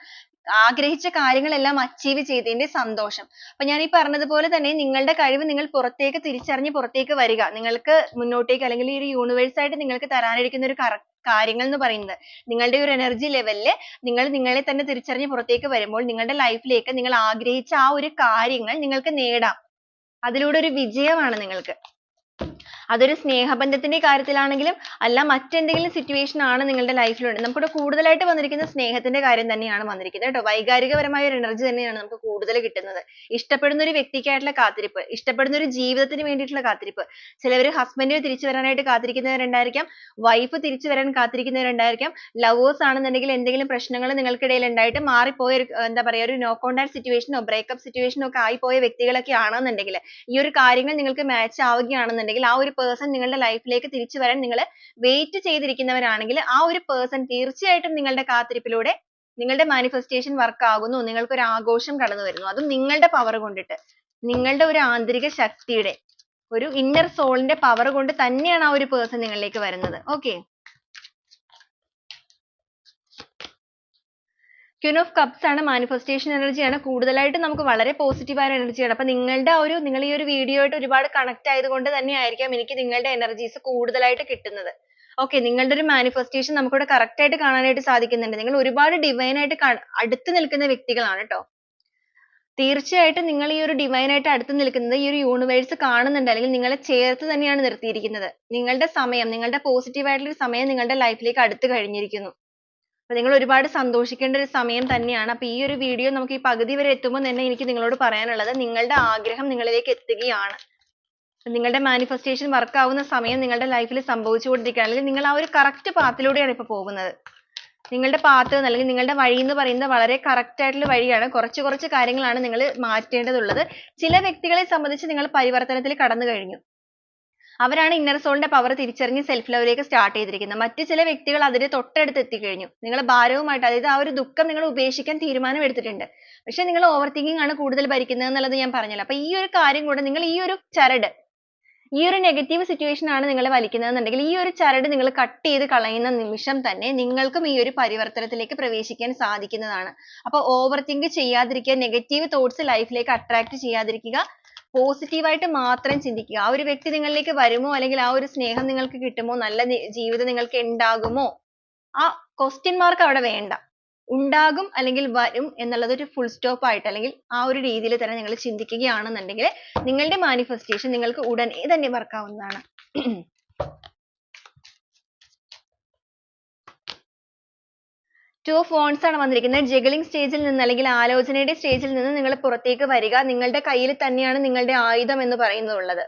ആഗ്രഹിച്ച കാര്യങ്ങളെല്ലാം അച്ചീവ് ചെയ്തതിന്റെ സന്തോഷം. അപ്പൊ ഞാൻ ഈ പറഞ്ഞതുപോലെ തന്നെ നിങ്ങളുടെ കഴിവ് നിങ്ങൾ പുറത്തേക്ക് തിരിച്ചറിഞ്ഞ് പുറത്തേക്ക് വരിക. നിങ്ങൾക്ക് മുന്നോട്ടേക്ക് അല്ലെങ്കിൽ ഈ ഒരു യൂണിവേഴ്സ് ആയിട്ട് നിങ്ങൾക്ക് തരാനിരിക്കുന്ന ഒരു കാര്യങ്ങൾ എന്ന് പറയുന്നത് നിങ്ങളുടെ ഒരു എനർജി ലെവലിൽ നിങ്ങൾ നിങ്ങളെ തന്നെ തിരിച്ചറിഞ്ഞ് പുറത്തേക്ക് വരുമ്പോൾ നിങ്ങളുടെ ലൈഫിലേക്ക് നിങ്ങൾ ആഗ്രഹിച്ച ആ ഒരു കാര്യങ്ങൾ നിങ്ങൾക്ക് നേടാം. അതിലൂടെ ഒരു വിജയമാണ് നിങ്ങൾക്ക്. അതൊരു സ്നേഹബന്ധത്തിന്റെ കാര്യത്തിലാണെങ്കിലും അല്ല മറ്റെന്തെങ്കിലും സിറ്റുവേഷൻ ആണ് നിങ്ങളുടെ ലൈഫിലുണ്ട്. നമുക്കിവിടെ കൂടുതലായിട്ട് വന്നിരിക്കുന്ന സ്നേഹത്തിന്റെ കാര്യം തന്നെയാണ് വന്നിരിക്കുന്നത് കേട്ടോ. വൈകാരികപരമായ ഒരു എനർജി തന്നെയാണ് നമുക്ക് കൂടുതൽ കിട്ടുന്നത്. ഇഷ്ടപ്പെടുന്ന ഒരു വ്യക്തിക്കായിട്ടുള്ള കാത്തിരിപ്പ്, ഇഷ്ടപ്പെടുന്ന ഒരു ജീവിതത്തിന് വേണ്ടിയിട്ടുള്ള കാത്തിരിപ്പ്. ചിലവർ ഹസ്ബൻഡ് തിരിച്ചു വരാനായിട്ട് കാത്തിരിക്കുന്നവരുണ്ടായിരിക്കാം, വൈഫ് തിരിച്ചു വരാൻ കാത്തിരിക്കുന്നവരുണ്ടായിരിക്കാം. ലവേഴ്സ് ആണെന്നുണ്ടെങ്കിൽ എന്തെങ്കിലും പ്രശ്നങ്ങൾ നിങ്ങൾക്കിടയിൽ ഉണ്ടായിട്ട് മാറിപ്പോയ എന്താ പറയാ ഒരു നോ കോൺടാക്ട് സിറ്റുവേഷനോ ബ്രേക്കപ്പ് സിറ്റുവേഷനോ ഒക്കെ ആയിപ്പോയ വ്യക്തികളൊക്കെ ആണെന്നുണ്ടെങ്കിൽ ഈ ഒരു കാര്യങ്ങൾ നിങ്ങൾക്ക് മാച്ച് ആവുകയാണെന്നുണ്ടെങ്കിൽ ആ ഒരു പേഴ്സൺ നിങ്ങളുടെ ലൈഫിലേക്ക് തിരിച്ചു വരാൻ നിങ്ങൾ വെയിറ്റ് ചെയ്തിരിക്കുന്നവരാണെങ്കിൽ ആ ഒരു പേഴ്സൺ തീർച്ചയായിട്ടും നിങ്ങളുടെ കാത്തിരിപ്പിലൂടെ നിങ്ങളുടെ മാനിഫെസ്റ്റേഷൻ വർക്ക് ആകുന്നു. നിങ്ങൾക്ക് ഒരു ആഘോഷം കടന്നു വരുന്നു. അതും നിങ്ങളുടെ പവർ കൊണ്ടിട്ട്, നിങ്ങളുടെ ഒരു ആന്തരിക ശക്തിയുടെ ഒരു ഇന്നർ സോളിന്റെ പവർ കൊണ്ട് തന്നെയാണ് ആ ഒരു പേഴ്സൺ നിങ്ങളിലേക്ക് വരുന്നത്. okay Queen of Cups ആണ്. മാനിഫെസ്റ്റേഷൻ എനർജിയാണ്. കൂടുതലായിട്ട് നമുക്ക് വളരെ പോസിറ്റീവ് ആയ എനർജിയാണ്. അപ്പൊ നിങ്ങൾ ഈ ഒരു വീഡിയോ ആയിട്ട് ഒരുപാട് കണക്ട് ആയതുകൊണ്ട് തന്നെ ആയിരിക്കാം എനിക്ക് നിങ്ങളുടെ എനർജീസ് കൂടുതലായിട്ട് കിട്ടുന്നത്. okay നിങ്ങളുടെ ഒരു മാനിഫെസ്റ്റേഷൻ നമുക്കിവിടെ കറക്റ്റ് ആയിട്ട് കാണാനായിട്ട് സാധിക്കുന്നുണ്ട്. നിങ്ങൾ ഒരുപാട് ഡിവൈൻ ആയിട്ട് അടുത്ത് നിൽക്കുന്ന വ്യക്തികളാണ് ട്ടോ. തീർച്ചയായിട്ടും നിങ്ങൾ ഈ ഒരു divine ആയിട്ട് അടുത്ത് നിൽക്കുന്നത് ഈ ഒരു universe കാണുന്നുണ്ട്, അല്ലെങ്കിൽ നിങ്ങളെ ചേർത്ത് തന്നെയാണ് നിർത്തിയിരിക്കുന്നത്. നിങ്ങളുടെ സമയം, നിങ്ങളുടെ positive ആയിട്ടുള്ള ഒരു സമയം നിങ്ങളുടെ life ലേക്ക് അടുത്ത് കഴിഞ്ഞിരിക്കുന്നു. അപ്പോൾ നിങ്ങൾ ഒരുപാട് സന്തോഷിക്കേണ്ട ഒരു സമയം തന്നെയാണ്. അപ്പോൾ ഈ ഒരു വീഡിയോ നമുക്ക് ഈ പകുതി വരെ എത്തുമ്പോൾ തന്നെ എനിക്ക് നിങ്ങളോട് പറയാനുള്ളത്, നിങ്ങളുടെ ആഗ്രഹം നിങ്ങളിലേക്ക് എത്തുകയാണ്. നിങ്ങളുടെ മാനിഫെസ്റ്റേഷൻ വർക്ക് ആവുന്ന സമയം നിങ്ങളുടെ ലൈഫിൽ സംഭവിച്ചുകൊണ്ടിരിക്കുകയാണ്, അല്ലെങ്കിൽ നിങ്ങൾ ആ ഒരു കറക്റ്റ് പാത്തിലൂടെയാണ് ഇപ്പോൾ പോകുന്നത്. നിങ്ങളുടെ പാത്ത് അല്ലെങ്കിൽ നിങ്ങളുടെ വഴി എന്ന് പറയുന്നത് വളരെ കറക്റ്റ് ആയിട്ടുള്ള വഴിയാണ്. കുറച്ച് കാര്യങ്ങളാണ് നിങ്ങൾ മാറ്റേണ്ടതുള്ളത്. ചില വ്യക്തികളെ സംബന്ധിച്ച് നിങ്ങൾ പരിവർത്തനത്തിൽ കടന്നു കഴിഞ്ഞു. അവരാണ് ഇന്നർ സോളിന്റെ പവർ തിരിച്ചറിഞ്ഞ് സെൽഫ് ലവിലേക്ക് സ്റ്റാർട്ട് ചെയ്തിരിക്കുന്നത്. മറ്റു ചില വ്യക്തികൾ അതിന്റെ തൊട്ടടുത്ത് എത്തിക്കഴിഞ്ഞു. നിങ്ങൾ ഭാരവുമായിട്ട്, അതായത് ആ ഒരു ദുഃഖം നിങ്ങൾ ഉപേക്ഷിക്കാൻ തീരുമാനം എടുത്തിട്ടുണ്ട്. പക്ഷെ നിങ്ങൾ ഓവർ തിങ്കിങ് ആണ് കൂടുതൽ ഭരിക്കുന്നത് എന്നുള്ളത് ഞാൻ പറഞ്ഞല്ലോ. അപ്പൊ ഈ ഒരു കാര്യം കൂടെ നിങ്ങൾ ഈ ഒരു ചരട്, ഈ ഒരു നെഗറ്റീവ് സിറ്റുവേഷൻ ആണ് നിങ്ങളെ വലിക്കുന്നതെന്നുണ്ടെങ്കിൽ ഈ ഒരു ചരട് നിങ്ങൾ കട്ട് ചെയ്ത് കളയുന്ന നിമിഷം തന്നെ നിങ്ങൾക്കും ഈ ഒരു പരിവർത്തനത്തിലേക്ക് പ്രവേശിക്കാൻ സാധിക്കുന്നതാണ്. അപ്പൊ ഓവർ തിങ്ക് ചെയ്യാതിരിക്കുക, നെഗറ്റീവ് തോട്ട്സ് ലൈഫിലേക്ക് അട്രാക്ട് ചെയ്യാതിരിക്കുക, പോസിറ്റീവ് ആയിട്ട് മാത്രം ചിന്തിക്കുക. ആ ഒരു വ്യക്തി നിങ്ങളിലേക്ക് വരുമോ, അല്ലെങ്കിൽ ആ ഒരു സ്നേഹം നിങ്ങൾക്ക് കിട്ടുമോ, നല്ല ജീവിതം നിങ്ങൾക്ക് ഉണ്ടാകുമോ, ആ ക്വസ്റ്റ്യൻ മാർക്ക് അവിടെ വേണ്ട. ഉണ്ടാകും അല്ലെങ്കിൽ വരും എന്നുള്ളത് ഒരു ഫുൾ സ്റ്റോപ്പ് ആയിട്ട്, അല്ലെങ്കിൽ ആ ഒരു രീതിയിൽ തന്നെ നിങ്ങൾ ചിന്തിക്കുകയാണെന്നുണ്ടെങ്കിൽ നിങ്ങളുടെ മാനിഫെസ്റ്റേഷൻ നിങ്ങൾക്ക് ഉടനെ തന്നെ വർക്ക് ആവുന്നതാണ്. ടു ഓഫ് wands ആണ് വന്നിരിക്കുന്നത്. ജഗ്ലിംഗ് സ്റ്റേജിൽ നിന്ന് അല്ലെങ്കിൽ ആലോചനയുടെ സ്റ്റേജിൽ നിന്ന് നിങ്ങൾ പുറത്തേക്ക് വരിക. നിങ്ങളുടെ കയ്യിൽ തന്നെയാണ് നിങ്ങളുടെ ആയുധം എന്ന് പറയുന്നത്.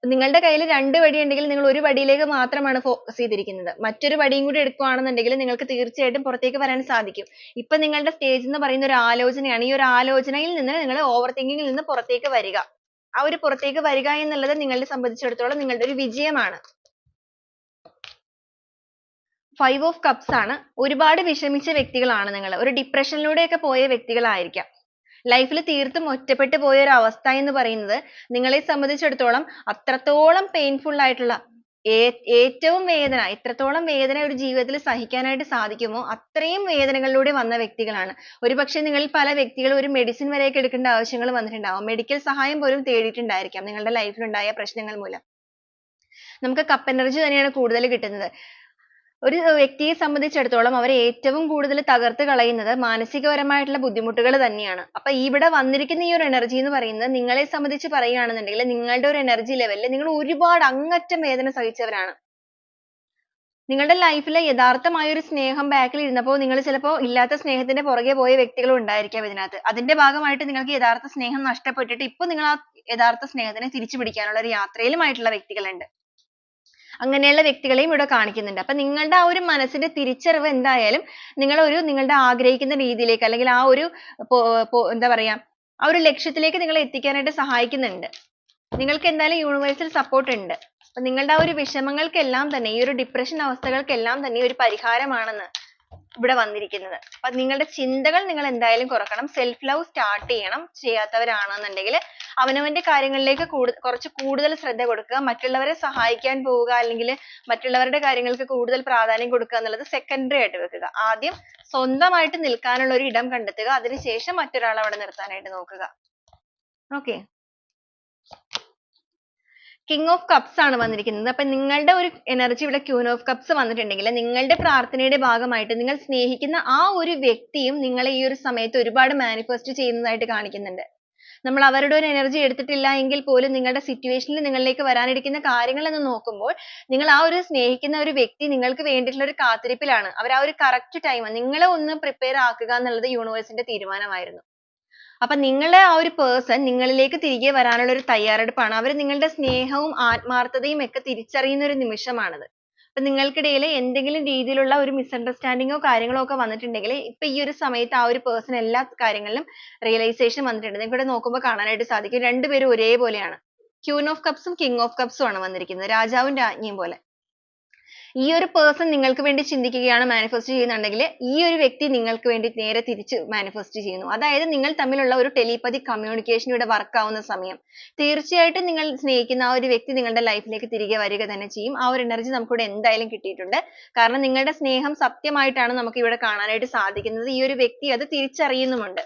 നിങ്ങളുടെ കയ്യിൽ രണ്ട് വടി ഉണ്ടെങ്കിൽ നിങ്ങൾ ഒരു വടിയിലേക്ക് മാത്രമാണ് ഫോക്കസ് ചെയ്തിരിക്കുന്നത്. മറ്റൊരു വടിയും കൂടി എടുക്കുകയാണെന്നുണ്ടെങ്കിൽ നിങ്ങൾക്ക് തീർച്ചയായിട്ടും പുറത്തേക്ക് വരാൻ സാധിക്കും. ഇപ്പൊ നിങ്ങളുടെ സ്റ്റേജ് എന്ന് പറയുന്ന ഒരു ആലോചനയാണ്. ഈ ഒരു ആലോചനയിൽ നിന്ന് നിങ്ങൾ ഓവർ തിങ്കിങ്ങിൽ നിന്ന് പുറത്തേക്ക് വരിക. ആ ഒരു പുറത്തേക്ക് വരിക എന്നുള്ളത് നിങ്ങളെ സംബന്ധിച്ചിടത്തോളം നിങ്ങളുടെ ഒരു വിജയമാണ്. 5 of cups ആണ്. ഒരുപാട് വിഷമിച്ച വ്യക്തികളാണ് നിങ്ങൾ. ഒരു ഡിപ്രഷനിലൂടെയൊക്കെ പോയ വ്യക്തികളായിരിക്കാം. ലൈഫിൽ തീർത്തും ഒറ്റപ്പെട്ടു പോയ ഒരു അവസ്ഥ എന്ന് പറയുന്നത് നിങ്ങളെ സംബന്ധിച്ചിടത്തോളം അത്രത്തോളം പെയിൻഫുൾ ആയിട്ടുള്ള, ഏറ്റവും വേദന, എത്രത്തോളം വേദന ഒരു ജീവിതത്തിൽ സഹിക്കാനായിട്ട് സാധിക്കുമോ അത്രയും വേദനകളിലൂടെ വന്ന വ്യക്തികളാണ്. ഒരുപക്ഷെ നിങ്ങളിൽ പല വ്യക്തികളും ഒരു മെഡിസിൻ വരെയൊക്കെ എടുക്കേണ്ട ആവശ്യങ്ങൾ വന്നിട്ടുണ്ടാവും. മെഡിക്കൽ സഹായം പോലും തേടിയിട്ടുണ്ടായിരിക്കാം നിങ്ങളുടെ ലൈഫിൽ ഉണ്ടായ പ്രശ്നങ്ങൾ മൂലം. നമുക്ക് കപ്പ് എനർജി തന്നെയാണ് കൂടുതൽ കിട്ടുന്നത്. ഒരു വ്യക്തിയെ സംബന്ധിച്ചിടത്തോളം അവരെ ഏറ്റവും കൂടുതൽ തകർത്ത് കളയുന്നത് മാനസികപരമായിട്ടുള്ള ബുദ്ധിമുട്ടുകൾ തന്നെയാണ്. അപ്പൊ ഇവിടെ വന്നിരിക്കുന്ന ഈ ഒരു എനർജി എന്ന് പറയുന്നത് നിങ്ങളെ സംബന്ധിച്ച് പറയുകയാണെന്നുണ്ടെങ്കിൽ നിങ്ങളുടെ ഒരു എനർജി ലെവലിൽ നിങ്ങൾ ഒരുപാട് അങ്ങറ്റം വേദന സഹിച്ചവരാണ്. നിങ്ങളുടെ ലൈഫിലെ യഥാർത്ഥമായ ഒരു സ്നേഹം ബാക്കിൽ ഇരുന്നപ്പോൾ നിങ്ങൾ ചിലപ്പോൾ ഇല്ലാത്ത സ്നേഹത്തിന്റെ പുറകെ പോയ വ്യക്തികളും ഉണ്ടായിരിക്കാം ഇതിനകത്ത്. അതിന്റെ ഭാഗമായിട്ട് നിങ്ങൾക്ക് യഥാർത്ഥ സ്നേഹം നഷ്ടപ്പെട്ടിട്ട് ഇപ്പോൾ നിങ്ങൾ ആ യഥാർത്ഥ സ്നേഹത്തിനെ തിരിച്ചു പിടിക്കാനുള്ള ഒരു യാത്രയിലുമായിട്ടുള്ള വ്യക്തികളുണ്ട്. അങ്ങനെയുള്ള വ്യക്തികളെയും ഇവിടെ കാണിക്കുന്നുണ്ട്. അപ്പൊ നിങ്ങളുടെ ആ ഒരു മനസ്സിന്റെ തിരിച്ചറിവ് എന്തായാലും നിങ്ങളുടെ ആഗ്രഹിക്കുന്ന രീതിയിലേക്ക്, അല്ലെങ്കിൽ ആ ഒരു എന്താ പറയാ, ആ ഒരു ലക്ഷ്യത്തിലേക്ക് നിങ്ങളെ എത്തിക്കാനായിട്ട് സഹായിക്കുന്നുണ്ട്. നിങ്ങൾക്ക് എന്തായാലും യൂണിവേഴ്സൽ സപ്പോർട്ട് ഉണ്ട്. അപ്പൊ നിങ്ങളുടെ ആ ഒരു വിഷമങ്ങൾക്കെല്ലാം തന്നെ, ഈ ഒരു ഡിപ്രഷൻ അവസ്ഥകൾക്കെല്ലാം തന്നെ ഒരു പരിഹാരമാണെന്ന് ഇവിടെ വന്നിരിക്കുന്നത്. അപ്പൊ നിങ്ങളുടെ ചിന്തകൾ നിങ്ങൾ എന്തായാലും കുറക്കണം. സെൽഫ് ലവ് സ്റ്റാർട്ട് ചെയ്യണം. ചെയ്യാത്തവരാണെന്നുണ്ടെങ്കിൽ അവനവന്റെ കാര്യങ്ങളിലേക്ക് കുറച്ച് കൂടുതൽ ശ്രദ്ധ കൊടുക്കുക. മറ്റുള്ളവരെ സഹായിക്കാൻ പോവുക, അല്ലെങ്കിൽ മറ്റുള്ളവരുടെ കാര്യങ്ങൾക്ക് കൂടുതൽ പ്രാധാന്യം കൊടുക്കുക എന്നുള്ളത് സെക്കൻഡറി ആയിട്ട് വെക്കുക. ആദ്യം സ്വന്തമായിട്ട് നിൽക്കാനുള്ള ഒരു ഇടം കണ്ടെത്തുക, അതിനുശേഷം മറ്റൊരാളെ അവിടെ നിർത്താനായിട്ട് നോക്കുക. ഓക്കെ. കിങ് ഓഫ് കപ്സ് ആണ് വന്നിരിക്കുന്നത്. അപ്പൊ നിങ്ങളുടെ ഒരു എനർജി ഇവിടെ ക്യൂൻ ഓഫ് കപ്സ് വന്നിട്ടുണ്ടെങ്കിൽ നിങ്ങളുടെ പ്രാർത്ഥനയുടെ ഭാഗമായിട്ട് നിങ്ങൾ സ്നേഹിക്കുന്ന ആ ഒരു വ്യക്തിയും നിങ്ങളെ ഈ ഒരു സമയത്ത് ഒരുപാട് മാനിഫെസ്റ്റ് ചെയ്യുന്നതായിട്ട് കാണിക്കുന്നുണ്ട്. നമ്മൾ അവരുടെ ഒരു എനർജി എടുത്തിട്ടില്ല എങ്കിൽ പോലും നിങ്ങളുടെ സിറ്റുവേഷനിൽ നിങ്ങളിലേക്ക് വരാനിരിക്കുന്ന കാര്യങ്ങൾ എന്ന് നോക്കുമ്പോൾ നിങ്ങൾ ആ ഒരു സ്നേഹിക്കുന്ന ഒരു വ്യക്തി നിങ്ങൾക്ക് വേണ്ടിയിട്ടുള്ള ഒരു കാത്തിരിപ്പിലാണ്. അവർ ആ ഒരു കറക്റ്റ് ടൈം നിങ്ങളെ ഒന്ന് പ്രിപ്പയർ ആക്കുക എന്നുള്ളത് യൂണിവേഴ്സിന്റെ തീരുമാനമായിരുന്നു. അപ്പൊ നിങ്ങളെ ആ ഒരു പേഴ്സൺ നിങ്ങളിലേക്ക് തിരികെ വരാനുള്ള ഒരു തയ്യാറെടുപ്പാണ്. അവർ നിങ്ങളുടെ സ്നേഹവും ആത്മാർത്ഥതയും ഒക്കെ തിരിച്ചറിയുന്ന ഒരു നിമിഷമാണത്. അപ്പൊ നിങ്ങൾക്കിടയിൽ എന്തെങ്കിലും രീതിയിലുള്ള ഒരു മിസ്അണ്ടർസ്റ്റാൻഡിങ്ങോ കാര്യങ്ങളോ ഒക്കെ വന്നിട്ടുണ്ടെങ്കിൽ ഇപ്പൊ ഈ ഒരു സമയത്ത് ആ ഒരു പേഴ്സൺ എല്ലാ കാര്യങ്ങളിലും റിയലൈസേഷൻ വന്നിട്ടുണ്ട്. നിങ്ങൾക്ക് ഇവിടെ നോക്കുമ്പോൾ കാണാനായിട്ട് സാധിക്കും രണ്ടുപേരും ഒരേപോലെയാണ്. ക്യൂൻ ഓഫ് കപ്സും കിങ് ഓഫ് കപ്സും ആണ് വന്നിരിക്കുന്നത്, രാജാവും രാജ്ഞിയും പോലെ. ഈ ഒരു പേഴ്സൺ നിങ്ങൾക്ക് വേണ്ടി ചിന്തിക്കുകയാണ്, മാനിഫെസ്റ്റ് ചെയ്യുന്നുണ്ടെങ്കിൽ ഈ ഒരു വ്യക്തി നിങ്ങൾക്ക് വേണ്ടി നേരെ തിരിച്ച് മാനിഫെസ്റ്റ് ചെയ്യുന്നു. അതായത് നിങ്ങൾ തമ്മിലുള്ള ഒരു ടെലിപതി കമ്മ്യൂണിക്കേഷൻ ഇവിടെ വർക്ക് ആവുന്ന സമയം തീർച്ചയായിട്ടും നിങ്ങൾ സ്നേഹിക്കുന്ന ആ ഒരു വ്യക്തി നിങ്ങളുടെ ലൈഫിലേക്ക് തിരികെ വരിക തന്നെ ചെയ്യും. ആ ഒരു എനർജി നമുക്കിവിടെ എന്തായാലും കിട്ടിയിട്ടുണ്ട്. കാരണം നിങ്ങളുടെ സ്നേഹം സത്യമായിട്ടാണ് നമുക്ക് ഇവിടെ കാണാനായിട്ട് സാധിക്കുന്നത്. ഈ ഒരു വ്യക്തി അത് തിരിച്ചറിയുന്നുമുണ്ട്.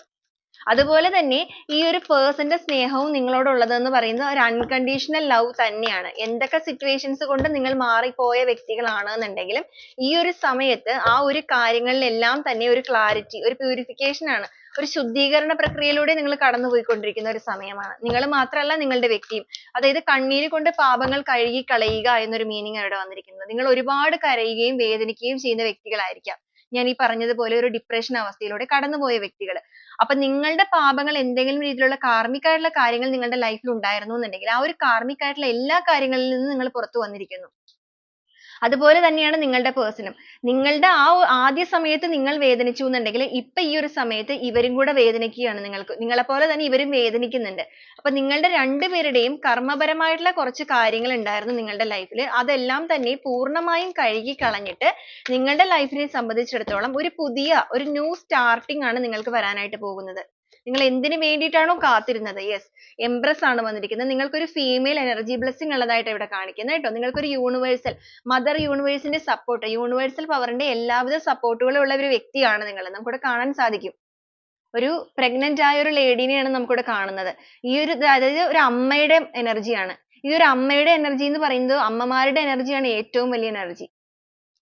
അതുപോലെ തന്നെ ഈ ഒരു പേഴ്സന്റെ സ്നേഹവും നിങ്ങളോടുള്ളത് എന്ന് പറയുന്നത് ഒരു അൺകണ്ടീഷണൽ ലവ് തന്നെയാണ്. എന്തൊക്കെ സിറ്റുവേഷൻസ് കൊണ്ട് നിങ്ങൾ മാറിപ്പോയ വ്യക്തികളാണെന്നുണ്ടെങ്കിലും ഈ ഒരു സമയത്ത് ആ ഒരു കാര്യങ്ങളിലെല്ലാം തന്നെ ഒരു ക്ലാരിറ്റി, ഒരു പ്യൂരിഫിക്കേഷൻ ആണ്, ഒരു ശുദ്ധീകരണ പ്രക്രിയയിലൂടെ നിങ്ങൾ കടന്നുപോയിക്കൊണ്ടിരിക്കുന്ന ഒരു സമയമാണ്. നിങ്ങൾ മാത്രമല്ല നിങ്ങളുടെ വ്യക്തിയും. അതായത് കണ്ണീര് കൊണ്ട് പാപങ്ങൾ കഴുകി കളയുക എന്നൊരു മീനിങ് അവിടെ വന്നിരിക്കുന്നത്. നിങ്ങൾ ഒരുപാട് കരയുകയും വേദനിക്കുകയും ചെയ്യുന്ന വ്യക്തികളായിരിക്കാം. ഞാൻ ഈ പറഞ്ഞതുപോലെ ഒരു ഡിപ്രഷൻ അവസ്ഥയിലൂടെ കടന്നുപോയ വ്യക്തികൾ. അപ്പൊ നിങ്ങളുടെ പാപങ്ങൾ എന്തെങ്കിലും രീതിയിലുള്ള കാർമിക് ആയിട്ടുള്ള കാര്യങ്ങൾ നിങ്ങളുടെ ലൈഫിൽ ഉണ്ടായിരുന്നു എന്നുണ്ടെങ്കിൽ ആ ഒരു കാർമിക് ആയിട്ടുള്ള എല്ലാ കാര്യങ്ങളിൽ നിന്നും നിങ്ങൾ പുറത്തു വന്നിരിക്കുന്നു. അതുപോലെ തന്നെയാണ് നിങ്ങളുടെ പേഴ്സണും. നിങ്ങളുടെ ആ ആദ്യ സമയത്ത് നിങ്ങൾ വേദനിച്ചു എന്നുണ്ടെങ്കിൽ ഇപ്പൊ ഈ ഒരു സമയത്ത് ഇവരും കൂടെ വേദനിക്കുകയാണ്. നിങ്ങളെപ്പോലെ തന്നെ ഇവരും വേദനിക്കുന്നുണ്ട്. അപ്പൊ നിങ്ങളുടെ രണ്ടുപേരുടെയും കർമ്മപരമായിട്ടുള്ള കുറച്ച് കാര്യങ്ങൾ ഉണ്ടായിരുന്നു നിങ്ങളുടെ ലൈഫിൽ. അതെല്ലാം തന്നെ പൂർണ്ണമായും കഴുകി കളഞ്ഞിട്ട് നിങ്ങളുടെ ലൈഫിനെ സംബന്ധിച്ചിടത്തോളം ഒരു ന്യൂ സ്റ്റാർട്ടിംഗ് ആണ് നിങ്ങൾക്ക് വരാനായിട്ട് പോകുന്നത്. നിങ്ങൾ എന്തിനു വേണ്ടിയിട്ടാണോ കാത്തിരുന്നത്, യെസ്, എംപ്രസ് ആണ് വന്നിരിക്കുന്നത്. നിങ്ങൾക്കൊരു ഫീമെയിൽ എനർജി ബ്ലെസ്സിങ് ഉള്ളതായിട്ട് ഇവിടെ കാണിക്കുന്നത് കേട്ടോ. നിങ്ങൾക്കൊരു യൂണിവേഴ്സൽ മദർ യൂണിവേഴ്സിന്റെ സപ്പോർട്ട്, യൂണിവേഴ്സൽ പവറിന്റെ എല്ലാവിധ സപ്പോർട്ടുകളും ഉള്ള ഒരു വ്യക്തിയാണ് നിങ്ങൾ. നമുക്കിവിടെ കാണാൻ സാധിക്കും. ഒരു pregnant ആയ ഒരു ലേഡീനെയാണ് നമുക്കിവിടെ കാണുന്നത്. അതായത് ഒരു അമ്മയുടെ എനർജിയാണ്. ഈ ഒരു അമ്മയുടെ എനർജി എന്ന് പറയുന്നത് അമ്മമാരുടെ എനർജിയാണ് ഏറ്റവും വലിയ എനർജി.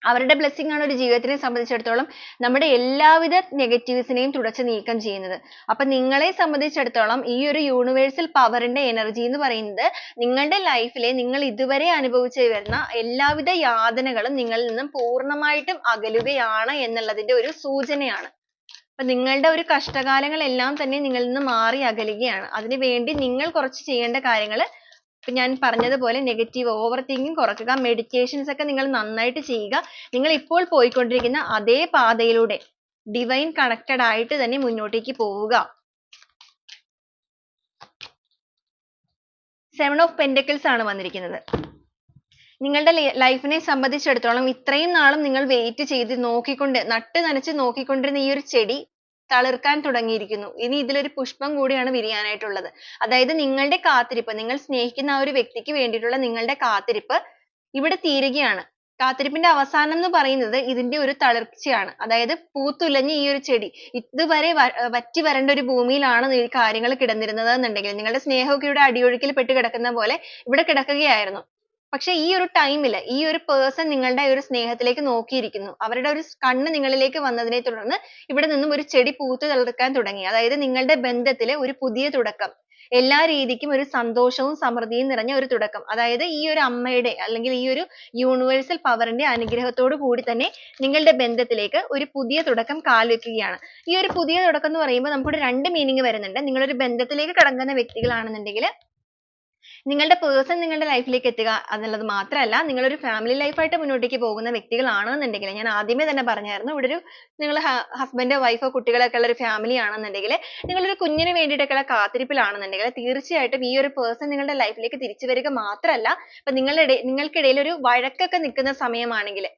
അവരുടെ blessing ആണ് ഒരു ജീവിതത്തിനെ സംബന്ധിച്ചിടത്തോളം നമ്മുടെ എല്ലാവിധ നെഗറ്റീവ്സിനെയും തുടച്ചു നീക്കം ചെയ്യുന്നത്. അപ്പൊ നിങ്ങളെ സംബന്ധിച്ചിടത്തോളം ഈ ഒരു യൂണിവേഴ്സൽ പവറിന്റെ എനർജി എന്ന് പറയുന്നത് നിങ്ങളുടെ ലൈഫിലെ നിങ്ങൾ ഇതുവരെ അനുഭവിച്ചു വരുന്ന എല്ലാവിധ യാതനകളും നിങ്ങളിൽ നിന്നും പൂർണ്ണമായിട്ടും അകലുകയാണ് എന്നുള്ളതിന്റെ ഒരു സൂചനയാണ്. അപ്പൊ നിങ്ങളുടെ ഒരു കഷ്ടകാലങ്ങൾ എല്ലാം തന്നെ നിങ്ങളിൽ നിന്ന് മാറി അകലുകയാണ്. അതിനു വേണ്ടി നിങ്ങൾ കുറച്ച് ചെയ്യേണ്ട കാര്യങ്ങൾ ഇപ്പൊ ഞാൻ പറഞ്ഞതുപോലെ നെഗറ്റീവ് ഓവർ തിങ്കിങ് കുറയ്ക്കുക, മെഡിറ്റേഷൻസ് ഒക്കെ നിങ്ങൾ നന്നായിട്ട് ചെയ്യുക. നിങ്ങൾ ഇപ്പോൾ പോയിക്കൊണ്ടിരിക്കുന്ന അതേ പാതയിലൂടെ ഡിവൈൻ കണക്റ്റഡ് ആയിട്ട് തന്നെ മുന്നോട്ടേക്ക് പോവുക. 7 of Pentacles ആണ് വന്നിരിക്കുന്നത്. നിങ്ങളുടെ ലൈഫിനെ സംബന്ധിച്ചിടത്തോളം ഇത്രയും നാളും നിങ്ങൾ വെയിറ്റ് ചെയ്ത് നട്ട് നനച്ച് നോക്കിക്കൊണ്ടിരുന്ന ഈ ഒരു ചെടി തളിർക്കാൻ തുടങ്ങിയിരിക്കുന്നു. ഇനി ഇതിലൊരു പുഷ്പം കൂടിയാണ് വിരിയാനായിട്ടുള്ളത്. അതായത് നിങ്ങളുടെ കാത്തിരിപ്പ്, നിങ്ങൾ സ്നേഹിക്കുന്ന ആ ഒരു വ്യക്തിക്ക് വേണ്ടിയിട്ടുള്ള നിങ്ങളുടെ കാത്തിരിപ്പ് ഇവിടെ തീരുകയാണ്. കാത്തിരിപ്പിന്റെ അവസാനം എന്ന് പറയുന്നത് ഇതിന്റെ ഒരു തളിർച്ചയാണ്. അതായത് പൂത്തുലഞ്ഞ ഈ ഒരു ചെടി ഇതുവരെ വറ്റി വരണ്ട ഒരു ഭൂമിയിലാണ് ഈ കാര്യങ്ങൾ കിടന്നിരുന്നത് എന്നുണ്ടെങ്കിൽ, നിങ്ങളുടെ സ്നേഹമൊക്കെ ഇവിടെ അടിയൊഴുക്കിൽ പെട്ട് കിടക്കുന്ന പോലെ ഇവിടെ കിടക്കുകയായിരുന്നു. പക്ഷെ ഈ ഒരു ടൈമിൽ ഈ ഒരു പേഴ്സൺ നിങ്ങളുടെ ഒരു സ്നേഹത്തിലേക്ക് നോക്കിയിരിക്കുന്നു. അവരുടെ ഒരു കണ്ണ് നിങ്ങളിലേക്ക് വന്നതിനെ തുടർന്ന് ഇവിടെ നിന്നും ഒരു ചെടി പൂത്ത് തളിർക്കാൻ തുടങ്ങി. അതായത് നിങ്ങളുടെ ബന്ധത്തിൽ ഒരു പുതിയ തുടക്കം, എല്ലാ രീതിക്കും ഒരു സന്തോഷവും സമൃദ്ധിയും നിറഞ്ഞ ഒരു തുടക്കം. അതായത് ഈ ഒരു അമ്മയുടെ അല്ലെങ്കിൽ ഈ ഒരു യൂണിവേഴ്സൽ പവറിന്റെ അനുഗ്രഹത്തോടു കൂടി തന്നെ നിങ്ങളുടെ ബന്ധത്തിലേക്ക് ഒരു പുതിയ തുടക്കം കാൽവെക്കുകയാണ്. ഈ ഒരു പുതിയ തുടക്കം എന്ന് പറയുമ്പോൾ നമുക്കിവിടെ രണ്ട് മീനിങ് വരുന്നുണ്ട്. നിങ്ങളൊരു ബന്ധത്തിലേക്ക് കടക്കുന്ന വ്യക്തികളാണെന്നുണ്ടെങ്കിൽ നിങ്ങളുടെ പേഴ്സൺ നിങ്ങളുടെ ലൈഫിലേക്ക് എത്തുക എന്നുള്ളത് മാത്രമല്ല, നിങ്ങളൊരു ഫാമിലി ലൈഫായിട്ട് മുന്നോട്ടേക്ക് പോകുന്ന വ്യക്തികളാണെന്നുണ്ടെങ്കിൽ, ഞാൻ ആദ്യമേ തന്നെ പറഞ്ഞായിരുന്നു, ഇവിടെ ഒരു നിങ്ങൾ ഹസ്ബൻഡോ വൈഫോ കുട്ടികളൊക്കെ ഉള്ള ഒരു ഫാമിലി ആണെന്നുണ്ടെങ്കിൽ, നിങ്ങളൊരു കുഞ്ഞിന് വേണ്ടിയിട്ടൊക്കെയുള്ള കാത്തിരിപ്പിലാണെന്നുണ്ടെങ്കിൽ തീർച്ചയായിട്ടും ഈ ഒരു പേഴ്സൺ നിങ്ങളുടെ ലൈഫിലേക്ക് തിരിച്ചു വരിക മാത്രമല്ല, ഇപ്പൊ നിങ്ങൾക്കിടയിൽ ഒരു വഴക്കൊക്കെ നിൽക്കുന്ന സമയമാണെങ്കിൽ,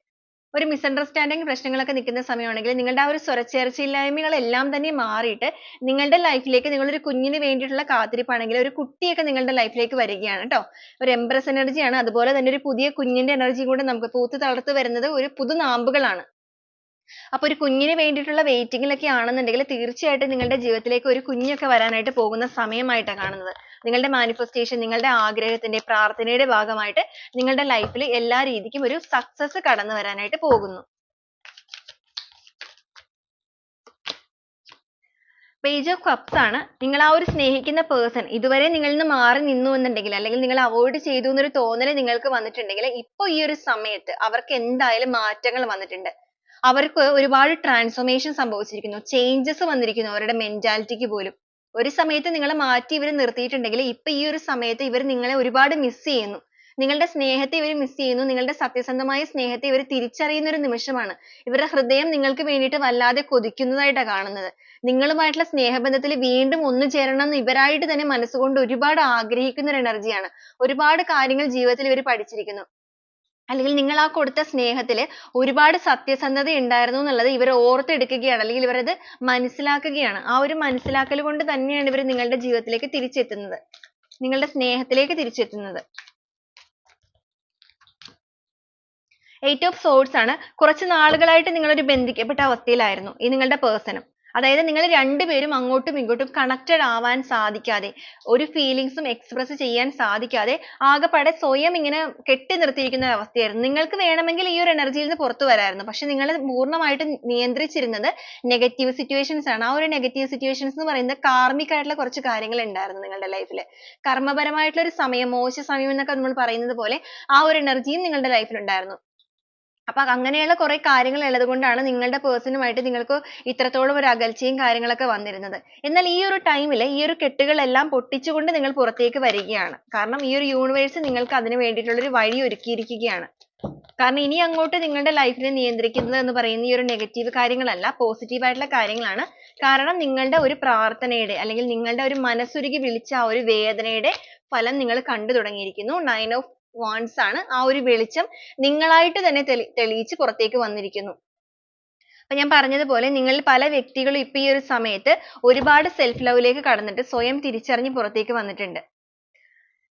ഒരു മിസ്അണ്ടർസ്റ്റാൻഡിങ് പ്രശ്നങ്ങളൊക്കെ നിൽക്കുന്ന സമയമാണെങ്കിൽ നിങ്ങളുടെ ആ ഒരു സ്വരച്ചേർച്ചയില്ലായ്മകളെല്ലാം തന്നെ മാറിയിട്ട് നിങ്ങളുടെ ലൈഫിലേക്ക് നിങ്ങളൊരു കുഞ്ഞിന് വേണ്ടിയിട്ടുള്ള കാത്തിരിപ്പാണെങ്കിൽ ഒരു കുട്ടിയൊക്കെ നിങ്ങളുടെ ലൈഫിലേക്ക് വരികയാണ് കേട്ടോ. ഒരു എംപ്രസ് എനർജിയാണ്. അതുപോലെ തന്നെ ഒരു പുതിയ കുഞ്ഞിന്റെ എനർജി കൂടെ നമുക്ക് പൂത്ത് തളർത്ത് വരുന്നത് ഒരു പുതുനാമ്പുകളാണ്. അപ്പൊ ഒരു കുഞ്ഞിന് വേണ്ടിയിട്ടുള്ള വെയിറ്റിംഗിലൊക്കെ ആണെന്നുണ്ടെങ്കിൽ തീർച്ചയായിട്ടും നിങ്ങളുടെ ജീവിതത്തിലേക്ക് ഒരു കുഞ്ഞൊക്കെ വരാനായിട്ട് പോകുന്ന സമയമായിട്ടാണ് കാണുന്നത്. നിങ്ങളുടെ മാനിഫെസ്റ്റേഷൻ, നിങ്ങളുടെ ആഗ്രഹത്തിന്റെ പ്രാർത്ഥനയുടെ ഭാഗമായിട്ട് നിങ്ങളുടെ ലൈഫിൽ എല്ലാ രീതിക്കും ഒരു സക്സസ് കടന്നു വരാനായിട്ട് പോകുന്നു. പേജ് ഓഫ് കപ്സ് ആണ്. നിങ്ങൾ ആ ഒരു സ്നേഹിക്കുന്ന പേഴ്സൺ ഇതുവരെ നിങ്ങളിൽ നിന്ന് മാറി നിന്നു എന്നുണ്ടെങ്കിൽ, അല്ലെങ്കിൽ നിങ്ങൾ അവോയ്ഡ് ചെയ്തു എന്നൊരു തോന്നൽ നിങ്ങൾക്ക് വന്നിട്ടുണ്ടെങ്കിൽ, ഇപ്പൊ ഈ ഒരു സമയത്ത് അവർക്ക് എന്തായാലും മാറ്റങ്ങൾ വന്നിട്ടുണ്ട്. അവർക്ക് ഒരുപാട് ട്രാൻസ്ഫോർമേഷൻ സംഭവിച്ചിരിക്കുന്നു, ചേഞ്ചസ് വന്നിരിക്കുന്നു അവരുടെ മെന്റാലിറ്റിക്ക് പോലും. ഒരു സമയത്ത് നിങ്ങളെ മാറ്റി ഇവർ നിർത്തിയിട്ടുണ്ടെങ്കിൽ ഇപ്പൊ ഈ ഒരു സമയത്ത് ഇവർ നിങ്ങളെ ഒരുപാട് മിസ് ചെയ്യുന്നു. നിങ്ങളുടെ സ്നേഹത്തെ ഇവർ മിസ് ചെയ്യുന്നു. നിങ്ങളുടെ സത്യസന്ധമായ സ്നേഹത്തെ ഇവർ തിരിച്ചറിയുന്ന ഒരു നിമിഷമാണ്. ഇവരുടെ ഹൃദയം നിങ്ങൾക്ക് വേണ്ടിയിട്ട് വല്ലാതെ കൊതിക്കുന്നതായിട്ടാണ് കാണുന്നത്. നിങ്ങളുമായിട്ടുള്ള സ്നേഹബന്ധത്തിൽ വീണ്ടും ഒന്നു ചേരണം എന്ന് ഇവരായിട്ട് തന്നെ മനസ്സുകൊണ്ട് ഒരുപാട് ആഗ്രഹിക്കുന്ന ഒരു എനർജിയാണ്. ഒരുപാട് കാര്യങ്ങൾ ജീവിതത്തിൽ ഇവർ പഠിച്ചിരിക്കുന്നു. അല്ലെങ്കിൽ നിങ്ങൾ ആ കൊടുത്ത സ്നേഹത്തിൽ ഒരുപാട് സത്യസന്ധത ഉണ്ടായിരുന്നു എന്നുള്ളത് ഇവർ ഓർത്തെടുക്കുകയാണ്, അല്ലെങ്കിൽ ഇവരത് മനസ്സിലാക്കുകയാണ്. ആ ഒരു മനസ്സിലാക്കൽ കൊണ്ട് തന്നെയാണ് ഇവർ നിങ്ങളുടെ ജീവിതത്തിലേക്ക് തിരിച്ചെത്തുന്നത്, നിങ്ങളുടെ സ്നേഹത്തിലേക്ക് തിരിച്ചെത്തുന്നത്. 8 of Swords ആണ്. കുറച്ച് നാളുകളായിട്ട് നിങ്ങൾ ഒരു ബന്ധിക്കപ്പെട്ട അവസ്ഥയിലായിരുന്നു ഈ നിങ്ങളുടെ പേഴ്സണും. അതായത് നിങ്ങൾ രണ്ടുപേരും അങ്ങോട്ടും ഇങ്ങോട്ടും കണക്റ്റഡ് ആവാൻ സാധിക്കാതെ, ഒരു ഫീലിങ്സും എക്സ്പ്രസ് ചെയ്യാൻ സാധിക്കാതെ ആകെപ്പാടെ സ്വയം ഇങ്ങനെ കെട്ടി നിർത്തിയിരിക്കുന്ന ഒരു അവസ്ഥയായിരുന്നു. നിങ്ങൾക്ക് വേണമെങ്കിൽ ഈ ഒരു എനർജിയിൽ നിന്ന് പുറത്തു വരാമായിരുന്നു. പക്ഷെ നിങ്ങൾ പൂർണ്ണമായിട്ടും നിയന്ത്രിച്ചിരുന്നത് നെഗറ്റീവ് സിറ്റുവേഷൻസ് ആണ്. ആ ഒരു നെഗറ്റീവ് സിറ്റുവേഷൻസ് എന്ന് പറയുന്നത് കാർമിക് ആയിട്ടുള്ള കുറച്ച് കാര്യങ്ങൾ ഉണ്ടായിരുന്നു നിങ്ങളുടെ ലൈഫിൽ. കർമ്മപരമായിട്ടുള്ള ഒരു സമയം, മോശ സമയം എന്നൊക്കെ നമ്മൾ പറയുന്നത് പോലെ ആ ഒരു എനർജിയും നിങ്ങളുടെ ലൈഫിൽ ഉണ്ടായിരുന്നു. അപ്പൊ അങ്ങനെയുള്ള കുറെ കാര്യങ്ങൾ ഉള്ളത് കൊണ്ടാണ് നിങ്ങളുടെ പേഴ്സണുമായിട്ട് നിങ്ങൾക്ക് ഇത്രത്തോളം ഒരു അകൽച്ചയും കാര്യങ്ങളൊക്കെ വന്നിരുന്നത്. എന്നാൽ ഈ ഒരു ടൈമിൽ ഈ ഒരു കെട്ടുകളെല്ലാം പൊട്ടിച്ചുകൊണ്ട് നിങ്ങൾ പുറത്തേക്ക് വരികയാണ്. കാരണം ഈ ഒരു യൂണിവേഴ്സ് നിങ്ങൾക്ക് അതിന് വേണ്ടിയിട്ടുള്ള ഒരു വഴി ഒരുക്കിയിരിക്കുകയാണ്. കാരണം ഇനി അങ്ങോട്ട് നിങ്ങളുടെ ലൈഫിനെ നിയന്ത്രിക്കുന്നത് എന്ന് പറയുന്ന ഈ ഒരു നെഗറ്റീവ് കാര്യങ്ങളല്ല, പോസിറ്റീവ് ആയിട്ടുള്ള കാര്യങ്ങളാണ്. കാരണം നിങ്ങളുടെ ഒരു പ്രാർത്ഥനയുടെ അല്ലെങ്കിൽ നിങ്ങളുടെ ഒരു മനസ്സുരുകി വിളിച്ച ആ ഒരു വേദനയുടെ ഫലം നിങ്ങൾ കണ്ടു തുടങ്ങിയിരിക്കുന്നു. 9 of Wands ആണ് ആ ഒരു വെളിച്ചം നിങ്ങളായിട്ട് തന്നെ തെളിയിച്ച് പുറത്തേക്ക് വന്നിരിക്കുന്നു. അപ്പൊ ഞാൻ പറഞ്ഞതുപോലെ നിങ്ങളിൽ പല വ്യക്തികളും ഇപ്പൊ ഈ ഒരു സമയത്ത് ഒരുപാട് സെൽഫ് ലവിലേക്ക് കടന്നിട്ട് സ്വയം തിരിച്ചറിഞ്ഞ് പുറത്തേക്ക് വന്നിട്ടുണ്ട്.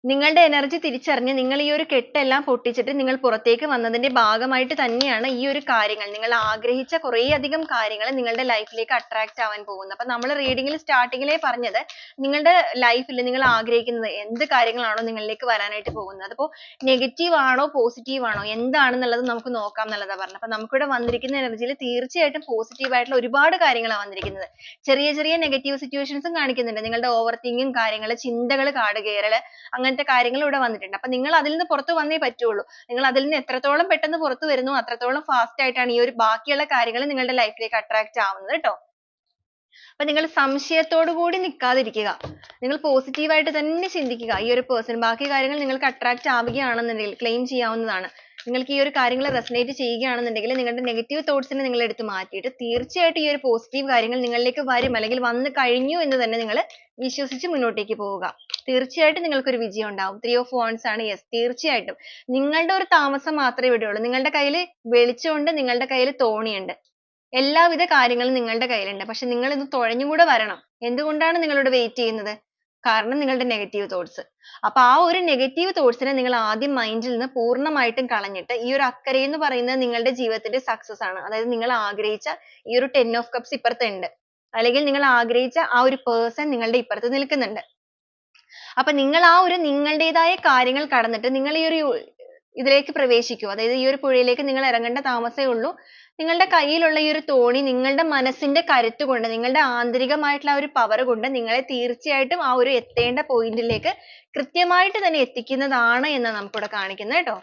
നിങ്ങളുടെ എനർജി തിരിച്ചറിഞ്ഞ് നിങ്ങൾ ഈ ഒരു കെട്ടെല്ലാം പൊട്ടിച്ചിട്ട് നിങ്ങൾ പുറത്തേക്ക് വന്നതിന്റെ ഭാഗമായിട്ട് തന്നെയാണ് ഈ ഒരു കാര്യങ്ങൾ, നിങ്ങൾ ആഗ്രഹിച്ച കുറേയധികം കാര്യങ്ങൾ നിങ്ങളുടെ ലൈഫിലേക്ക് അട്രാക്ട് ആവാൻ പോകുന്നത്. അപ്പൊ നമ്മൾ റീഡിങ്ങിൽ സ്റ്റാർട്ടിങ്ങിലേ പറഞ്ഞത് നിങ്ങളുടെ ലൈഫിൽ നിങ്ങൾ ആഗ്രഹിക്കുന്നത് എന്ത് കാര്യങ്ങളാണോ നിങ്ങളിലേക്ക് വരാനായിട്ട് പോകുന്നത്, അതിപ്പോ നെഗറ്റീവ് ആണോ പോസിറ്റീവ് ആണോ എന്താണെന്നുള്ളത് നമുക്ക് നോക്കാം എന്നുള്ളതാണ് പറഞ്ഞത്. അപ്പൊ നമുക്കിവിടെ വന്നിരിക്കുന്ന എനർജിയിൽ തീർച്ചയായിട്ടും പോസിറ്റീവ് ആയിട്ടുള്ള ഒരുപാട് കാര്യങ്ങളാണ് വന്നിരിക്കുന്നത്. ചെറിയ ചെറിയ നെഗറ്റീവ് സിറ്റുവേഷൻസും കാണിക്കുന്നുണ്ട്. നിങ്ങളുടെ ഓവർ തിങ്കിങ് കാര്യങ്ങൾ, ചിന്തകൾ കാടുകയറൽ, അങ്ങനത്തെ കാര്യങ്ങൾ ഇവിടെ വന്നിട്ടുണ്ട്. അപ്പൊ നിങ്ങൾ അതിൽ നിന്ന് പുറത്തു വന്നേ പറ്റുള്ളൂ. നിങ്ങൾ അതിൽ നിന്ന് എത്രത്തോളം പെട്ടെന്ന് പുറത്തു വരുന്നു അത്രത്തോളം ഫാസ്റ്റ് ആയിട്ടാണ് ഈ ഒരു ബാക്കിയുള്ള കാര്യങ്ങൾ നിങ്ങളുടെ ലൈഫിലേക്ക് അട്രാക്ട് ആവുന്നത് കേട്ടോ. അപ്പൊ നിങ്ങൾ സംശയത്തോടു കൂടി നിൽക്കാതിരിക്കുക. നിങ്ങൾ പോസിറ്റീവ് ആയിട്ട് തന്നെ ചിന്തിക്കുക. ഈ ഒരു പേഴ്സൺ ബാക്കി കാര്യങ്ങൾ നിങ്ങൾക്ക് അട്രാക്ട് ആവുകയാണെന്നുണ്ടെങ്കിൽ ക്ലെയിം ചെയ്യാവുന്നതാണ്. നിങ്ങൾക്ക് ഈ ഒരു കാര്യങ്ങൾ റെസനേറ്റ് ചെയ്യുകയാണെന്നുണ്ടെങ്കിൽ നിങ്ങളുടെ നെഗറ്റീവ് തോട്ട്സിനെ നിങ്ങൾ എടുത്ത് മാറ്റിയിട്ട് തീർച്ചയായിട്ടും ഈ ഒരു പോസിറ്റീവ് കാര്യങ്ങൾ നിങ്ങളിലേക്ക് വരും, അല്ലെങ്കിൽ വന്നു കഴിഞ്ഞു എന്ന് തന്നെ നിങ്ങൾ വിശ്വസിച്ച് മുന്നോട്ടേക്ക് പോവുക. തീർച്ചയായിട്ടും നിങ്ങൾക്ക് ഒരു വിജയം ഉണ്ടാവും. 3 of Wands ആണ്. യെസ്, തീർച്ചയായിട്ടും നിങ്ങളുടെ ഒരു താമസം മാത്രമേ ഇവിടെയുള്ളൂ. നിങ്ങളുടെ കയ്യിൽ വെളിച്ചമുണ്ട്, നിങ്ങളുടെ കയ്യിൽ തോണിയുണ്ട്, എല്ലാവിധ കാര്യങ്ങളും നിങ്ങളുടെ കയ്യിലുണ്ട്. പക്ഷെ നിങ്ങൾ ഇത് തുഴഞ്ഞും കൂടെ വരണം. എന്തുകൊണ്ടാണ് നിങ്ങൾ ഇവിടെ വെയിറ്റ് ചെയ്യുന്നത്? കാരണം നിങ്ങളുടെ നെഗറ്റീവ് തോട്ട്സ്. അപ്പൊ ആ ഒരു നെഗറ്റീവ് തോട്ട്സിനെ നിങ്ങൾ ആദ്യം മൈൻഡിൽ നിന്ന് പൂർണ്ണമായിട്ടും കളഞ്ഞിട്ട് ഈ ഒരു അക്കരെ എന്ന് പറയുന്നത് നിങ്ങളുടെ ജീവിതത്തിന്റെ സക്സസ് ആണ്. അതായത് നിങ്ങൾ ആഗ്രഹിച്ച ഈ ഒരു 10 of Cups ഇപ്പുറത്തുണ്ട്, അല്ലെങ്കിൽ നിങ്ങൾ ആഗ്രഹിച്ച ആ ഒരു പേഴ്സൺ നിങ്ങളുടെ ഇപ്പുറത്ത് നിൽക്കുന്നുണ്ട്. അപ്പൊ നിങ്ങൾ ആ ഒരു നിങ്ങളുടേതായ കാര്യങ്ങൾ കടന്നിട്ട് നിങ്ങൾ ഈ ഒരു ഇതിലേക്ക് പ്രവേശിക്കൂ. അതായത് ഈ ഒരു പുഴയിലേക്ക് നിങ്ങൾ ഇറങ്ങേണ്ട താമസമേ ഉള്ളൂ. നിങ്ങളുടെ കയ്യിലുള്ള ഈ ഒരു തോണി നിങ്ങളുടെ മനസ്സിന്റെ കരുത്ത് കൊണ്ട്, നിങ്ങളുടെ ആന്തരികമായിട്ടുള്ള ആ ഒരു പവർ കൊണ്ട് നിങ്ങളെ തീർച്ചയായിട്ടും ആ ഒരു എത്തേണ്ട പോയിന്റിലേക്ക് കൃത്യമായിട്ട് തന്നെ എത്തിക്കുന്നതാണ് എന്ന് നമുക്കിവിടെ കാണിക്കുന്നത് കേട്ടോ.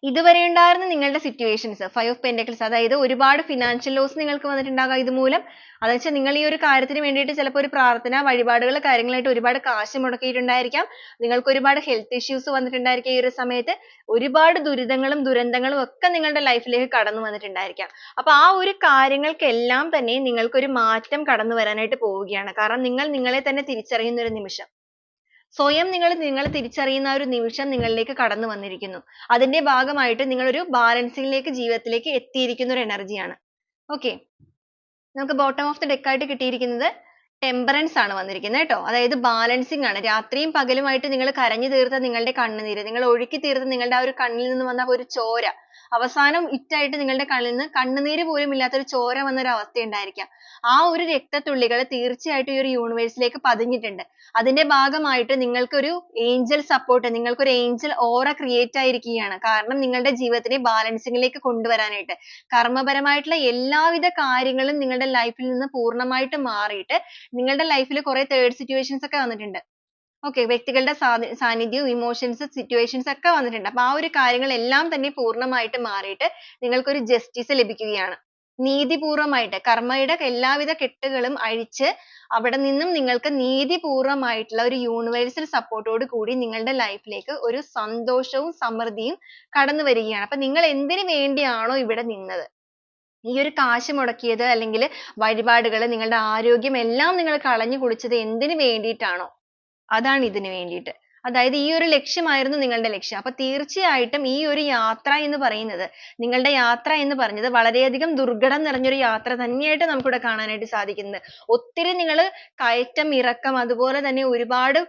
ഇതുവരെ ഉണ്ടായിരുന്ന നിങ്ങളുടെ സിറ്റുവേഷൻസ്, 5 of Pentacles, അതായത് ഒരുപാട് ഫിനാൻഷ്യൽ ലോസ് നിങ്ങൾക്ക് വന്നിട്ടുണ്ടാകാം ഇതുമൂലം. അതെന്ന് വെച്ചാൽ നിങ്ങൾ ഈ ഒരു കാര്യത്തിന് വേണ്ടിയിട്ട് ചിലപ്പോൾ ഒരു പ്രാർത്ഥന, വഴിപാടുകൾ, കാര്യങ്ങളായിട്ട് ഒരുപാട് കാശ് മുടക്കിയിട്ടുണ്ടായിരിക്കാം. നിങ്ങൾക്ക് ഒരുപാട് ഹെൽത്ത് ഇഷ്യൂസ് വന്നിട്ടുണ്ടായിരിക്കാം. ഈ ഒരു സമയത്ത് ഒരുപാട് ദുരിതങ്ങളും ദുരന്തങ്ങളും ഒക്കെ നിങ്ങളുടെ ലൈഫിലേക്ക് കടന്നു വന്നിട്ടുണ്ടായിരിക്കാം. അപ്പൊ ആ ഒരു കാര്യങ്ങൾക്കെല്ലാം തന്നെ നിങ്ങൾക്കൊരു മാറ്റം കടന്നു വരാനായിട്ട് പോവുകയാണ്. കാരണം നിങ്ങൾ നിങ്ങളെ തന്നെ തിരിച്ചറിയുന്ന ഒരു നിമിഷം, സ്വയം നിങ്ങൾ തിരിച്ചറിയുന്ന ഒരു നിമിഷം നിങ്ങളിലേക്ക് കടന്നു വന്നിരിക്കുന്നു. അതിന്റെ ഭാഗമായിട്ട് നിങ്ങൾ ഒരു ബാലൻസിംഗിലേക്ക്, ജീവിതത്തിലേക്ക് എത്തിയിരിക്കുന്ന ഒരു എനർജിയാണ്. ഓക്കെ, നമുക്ക് ബോട്ടം ഓഫ് ദി ഡെക്ക് ആയിട്ട് കിട്ടിയിരിക്കുന്നത് ടെമ്പറൻസ് ആണ് വന്നിരിക്കുന്നത് കേട്ടോ. അതായത് ബാലൻസിംഗ് ആണ്. രാത്രിയും പകലുമായിട്ട് നിങ്ങൾ കരഞ്ഞു തീർത്ത നിങ്ങളുടെ കണ്ണുനീര്, നിങ്ങൾ ഒഴുക്കി തീർത്ത നിങ്ങളുടെ ആ ഒരു കണ്ണിൽ നിന്ന് വന്ന ഒരു ചോര, അവസാനം ഇറ്റായിട്ട് നിങ്ങളുടെ കണ്ണിൽ നിന്ന് കണ്ണുനീര് പോലും ഇല്ലാത്തൊരു ചോര വന്ന ഒരു അവസ്ഥ ഉണ്ടായിരിക്കാം. ആ ഒരു രക്തത്തുള്ളികൾ തീർച്ചയായിട്ടും ഈ ഒരു യൂണിവേഴ്സിലേക്ക് പതിഞ്ഞിട്ടുണ്ട്. അതിന്റെ ഭാഗമായിട്ട് നിങ്ങൾക്കൊരു ഏഞ്ചൽ സപ്പോർട്ട്, നിങ്ങൾക്കൊരു ഏഞ്ചൽ ഓറ ക്രിയേറ്റ് ആയിരിക്കുകയാണ്. കാരണം നിങ്ങളുടെ ജീവിതത്തിനെ ബാലൻസിംഗിലേക്ക് കൊണ്ടുവരാനായിട്ട് കർമ്മപരമായിട്ടുള്ള എല്ലാവിധ കാര്യങ്ങളും നിങ്ങളുടെ ലൈഫിൽ നിന്ന് പൂർണ്ണമായിട്ട് മാറിയിട്ട് നിങ്ങളുടെ ലൈഫിൽ കുറെ തേർഡ് സിറ്റുവേഷൻസ് ഒക്കെ വന്നിട്ടുണ്ട്. ഓക്കെ, വ്യക്തികളുടെ സാന്നിധ്യവും ഇമോഷൻസ്, സിറ്റുവേഷൻസ് ഒക്കെ വന്നിട്ടുണ്ട്. അപ്പൊ ആ ഒരു കാര്യങ്ങളെല്ലാം തന്നെ പൂർണ്ണമായിട്ട് മാറിയിട്ട് നിങ്ങൾക്കൊരു ജസ്റ്റിസ് ലഭിക്കുകയാണ്. നീതിപൂർവമായിട്ട് കർമ്മയുടെ എല്ലാവിധ കെട്ടുകളും അഴിച്ച് അവിടെ നിന്നും നിങ്ങൾക്ക് നീതിപൂർവമായിട്ടുള്ള ഒരു യൂണിവേഴ്സൽ സപ്പോർട്ടോട് കൂടി നിങ്ങളുടെ ലൈഫിലേക്ക് ഒരു സന്തോഷവും സമൃദ്ധിയും കടന്നു വരികയാണ്. അപ്പൊ നിങ്ങൾ എന്തിനു വേണ്ടിയാണോ ഇവിടെ നിന്നത്, ഈ ഒരു കാശ് മുടക്കിയത്, അല്ലെങ്കിൽ വഴിപാടുകൾ, നിങ്ങളുടെ ആരോഗ്യം എല്ലാം നിങ്ങൾ കളഞ്ഞു കുളിച്ചത് എന്തിനു വേണ്ടിയിട്ടാണോ, അതാണ് ഇതിനു വേണ്ടിയിട്ട്. അതായത് ഈ ഒരു ലക്ഷ്യമായിരുന്നു നിങ്ങളുടെ ലക്ഷ്യം. അപ്പൊ തീർച്ചയായിട്ടും ഈ ഒരു യാത്ര എന്ന് പറയുന്നത്, നിങ്ങളുടെ യാത്ര എന്ന് പറഞ്ഞത് വളരെയധികം ദുർഘടം നിറഞ്ഞൊരു യാത്ര തന്നെയായിട്ട് നമുക്കിവിടെ കാണാനായിട്ട് സാധിക്കുന്നത്. ഒത്തിരി നിങ്ങൾ കയറ്റം ഇറക്കം അതുപോലെ തന്നെ ഒരുപാട്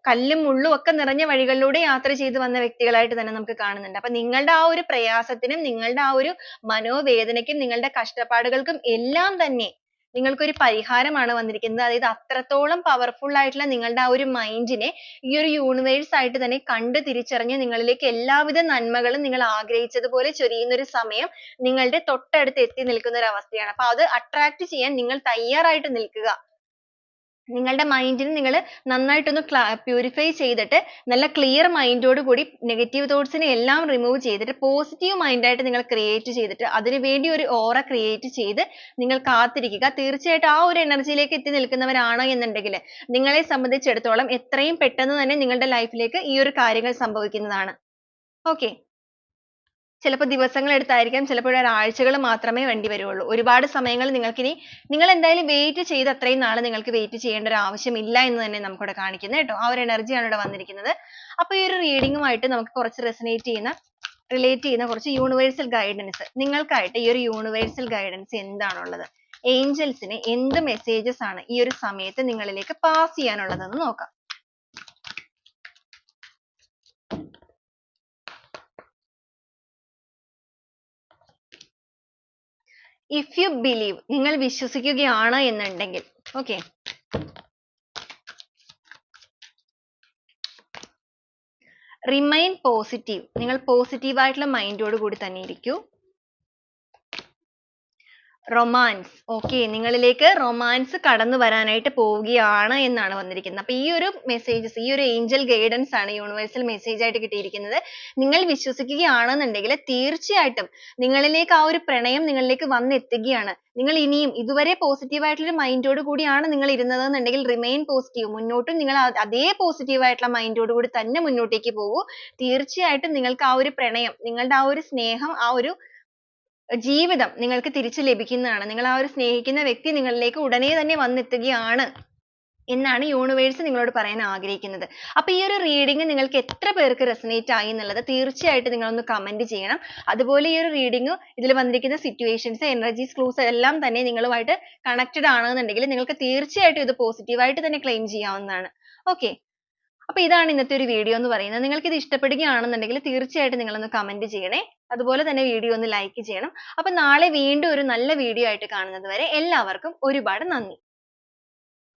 കല്ലും മുള്ളും ഒക്കെ നിറഞ്ഞ വഴികളിലൂടെ യാത്ര ചെയ്ത് വന്ന വ്യക്തികളായിട്ട് തന്നെ നമുക്ക് കാണുന്നുണ്ട്. അപ്പൊ നിങ്ങളുടെ ആ ഒരു പ്രയാസത്തിനും നിങ്ങളുടെ ആ ഒരു മനോവേദനയ്ക്കും നിങ്ങളുടെ കഷ്ടപ്പാടുകൾക്കും എല്ലാം തന്നെ നിങ്ങൾക്കൊരു പരിഹാരമാണ് വന്നിരിക്കുന്നത്. അതായത് അത്രത്തോളം പവർഫുൾ ആയിട്ടുള്ള നിങ്ങളുടെ ആ ഒരു മൈൻഡിനെ ഈ ഒരു യൂണിവേഴ്സ് ആയിട്ട് തന്നെ കണ്ട് തിരിച്ചറിഞ്ഞ് നിങ്ങളിലേക്ക് എല്ലാവിധ നന്മകളും നിങ്ങൾ ആഗ്രഹിച്ചതുപോലെ ചൊരിയുന്ന ഒരു സമയം നിങ്ങളുടെ തൊട്ടടുത്ത് എത്തി നിൽക്കുന്ന ഒരു അവസ്ഥയാണ്. അപ്പൊ അത് അട്രാക്ട് ചെയ്യാൻ നിങ്ങൾ തയ്യാറായിട്ട് നിൽക്കുക. നിങ്ങളുടെ മൈൻഡിനെ നിങ്ങൾ നന്നായിട്ടൊന്ന് പ്യൂരിഫൈ ചെയ്തിട്ട് നല്ല ക്ലിയർ മൈൻഡോട് കൂടി നെഗറ്റീവ് തോട്ട്സിനെ എല്ലാം റിമൂവ് ചെയ്തിട്ട് പോസിറ്റീവ് മൈൻഡായിട്ട് നിങ്ങൾ ക്രിയേറ്റ് ചെയ്തിട്ട് അതിനു വേണ്ടി ഒരു ഓറ ക്രിയേറ്റ് ചെയ്ത് നിങ്ങൾ കാത്തിരിക്കുക. തീർച്ചയായിട്ടും ആ ഒരു എനർജിയിലേക്ക് എത്തി നിൽക്കുന്നവരാണ് എന്നുണ്ടെങ്കിൽ നിങ്ങളെ സംബന്ധിച്ചിടത്തോളം എത്രയും പെട്ടെന്ന് തന്നെ നിങ്ങളുടെ ലൈഫിലേക്ക് ഈ ഒരു കാര്യങ്ങൾ സംഭവിക്കുന്നതാണ്. ഓക്കെ. ചിലപ്പോൾ ദിവസങ്ങൾ എടുത്തായിരിക്കാം, ചിലപ്പോൾ ഒരാഴ്ചകൾ മാത്രമേ വേണ്ടി വരുള്ളൂ. ഒരുപാട് സമയങ്ങൾ നിങ്ങൾ എന്തായാലും വെയിറ്റ് ചെയ്ത് അത്രയും നാൾ നിങ്ങൾക്ക് വെയിറ്റ് ചെയ്യേണ്ട ഒരു ആവശ്യമില്ല എന്ന് തന്നെ നമുക്കിവിടെ കാണിക്കുന്നത് കേട്ടോ. ആ ഒരു എനർജിയാണ് ഇവിടെ വന്നിരിക്കുന്നത്. അപ്പോൾ ഈ ഒരു റീഡിങ്ങുമായിട്ട് നമുക്ക് കുറച്ച് റിലേറ്റ് ചെയ്യുന്ന കുറച്ച് യൂണിവേഴ്സൽ ഗൈഡൻസ് നിങ്ങൾക്കായിട്ട് ഈ ഒരു യൂണിവേഴ്സൽ ഗൈഡൻസ് എന്താണുള്ളത്, ഏഞ്ചൽസിന് എന്ത് മെസ്സേജസ് ആണ് ഈ ഒരു സമയത്ത് നിങ്ങളിലേക്ക് പാസ് ചെയ്യാനുള്ളതെന്ന് നോക്കാം. ഇഫ് യു ബിലീവ്, നിങ്ങൾ വിശ്വസിക്കുകയാണ് എന്നുണ്ടെങ്കിൽ, ഓക്കെ, റിമൈൻ പോസിറ്റീവ്, നിങ്ങൾ പോസിറ്റീവ് ആയിട്ടുള്ള മൈൻഡോട് കൂടി തന്നെ ഇരിക്കൂ. റൊമാൻസ്, ഓക്കെ, നിങ്ങളിലേക്ക് റൊമാൻസ് കടന്നു വരാനായിട്ട് പോവുകയാണ് എന്നാണ് വന്നിരിക്കുന്നത്. അപ്പൊ ഈ ഒരു മെസ്സേജസ്, ഈ ഒരു ഏഞ്ചൽ ഗൈഡൻസ് ആണ് യൂണിവേഴ്സൽ മെസ്സേജ് ആയിട്ട് കിട്ടിയിരിക്കുന്നത്. നിങ്ങൾ വിശ്വസിക്കുകയാണെന്നുണ്ടെങ്കിൽ തീർച്ചയായിട്ടും നിങ്ങളിലേക്ക് ആ ഒരു പ്രണയം നിങ്ങളിലേക്ക് വന്നെത്തുകയാണ്. നിങ്ങൾ ഇനിയും ഇതുവരെ പോസിറ്റീവ് ആയിട്ടുള്ള മൈൻഡോട് കൂടിയാണ് നിങ്ങൾ ഇരുന്നത് എന്നുണ്ടെങ്കിൽ റിമൈൻ പോസിറ്റീവ്, മുന്നോട്ടും നിങ്ങൾ അതേ പോസിറ്റീവ് ആയിട്ടുള്ള മൈൻഡോട് കൂടി തന്നെ മുന്നോട്ടേക്ക് പോകൂ. തീർച്ചയായിട്ടും നിങ്ങൾക്ക് ആ ഒരു പ്രണയം, നിങ്ങളുടെ ആ ഒരു സ്നേഹം, ആ ഒരു ജീവിതം നിങ്ങൾക്ക് തിരിച്ചു ലഭിക്കുന്നതാണ്. നിങ്ങൾ ആ ഒരു സ്നേഹിക്കുന്ന വ്യക്തി നിങ്ങളിലേക്ക് ഉടനെ തന്നെ വന്നെത്തുകയാണ് എന്നാണ് യൂണിവേഴ്സ് നിങ്ങളോട് പറയാൻ ആഗ്രഹിക്കുന്നത്. അപ്പൊ ഈ ഒരു റീഡിംഗ് നിങ്ങൾക്ക് എത്ര പേർക്ക് റെസനേറ്റ് ആയി എന്നുള്ളത് തീർച്ചയായിട്ടും നിങ്ങളൊന്ന് കമന്റ് ചെയ്യണം. അതുപോലെ ഈ ഒരു റീഡിംഗ്, ഇതിൽ വന്നിരിക്കുന്ന സിറ്റുവേഷൻസ്, എനർജീസ്, ക്ലൂസ് എല്ലാം തന്നെ നിങ്ങളുമായിട്ട് കണക്റ്റഡ് ആണെന്നുണ്ടെങ്കിൽ നിങ്ങൾക്ക് തീർച്ചയായിട്ടും ഇത് പോസിറ്റീവായിട്ട് തന്നെ ക്ലെയിം ചെയ്യാവുന്നതാണ്. ഓക്കെ. അപ്പൊ ഇതാണ് ഇന്നത്തെ ഒരു വീഡിയോ എന്ന് പറയുന്നത്. നിങ്ങൾക്ക് ഇത് ഇഷ്ടപ്പെടുകയാണെന്നുണ്ടെങ്കിൽ തീർച്ചയായിട്ടും നിങ്ങളൊന്ന് കമന്റ് ചെയ്യണേ. അതുപോലെ തന്നെ വീഡിയോ ഒന്ന് ലൈക്ക് ചെയ്യണം. അപ്പൊ നാളെ വീണ്ടും ഒരു നല്ല വീഡിയോ ആയിട്ട് കാണുന്നത് വരെ എല്ലാവർക്കും ഒരുപാട് നന്ദി.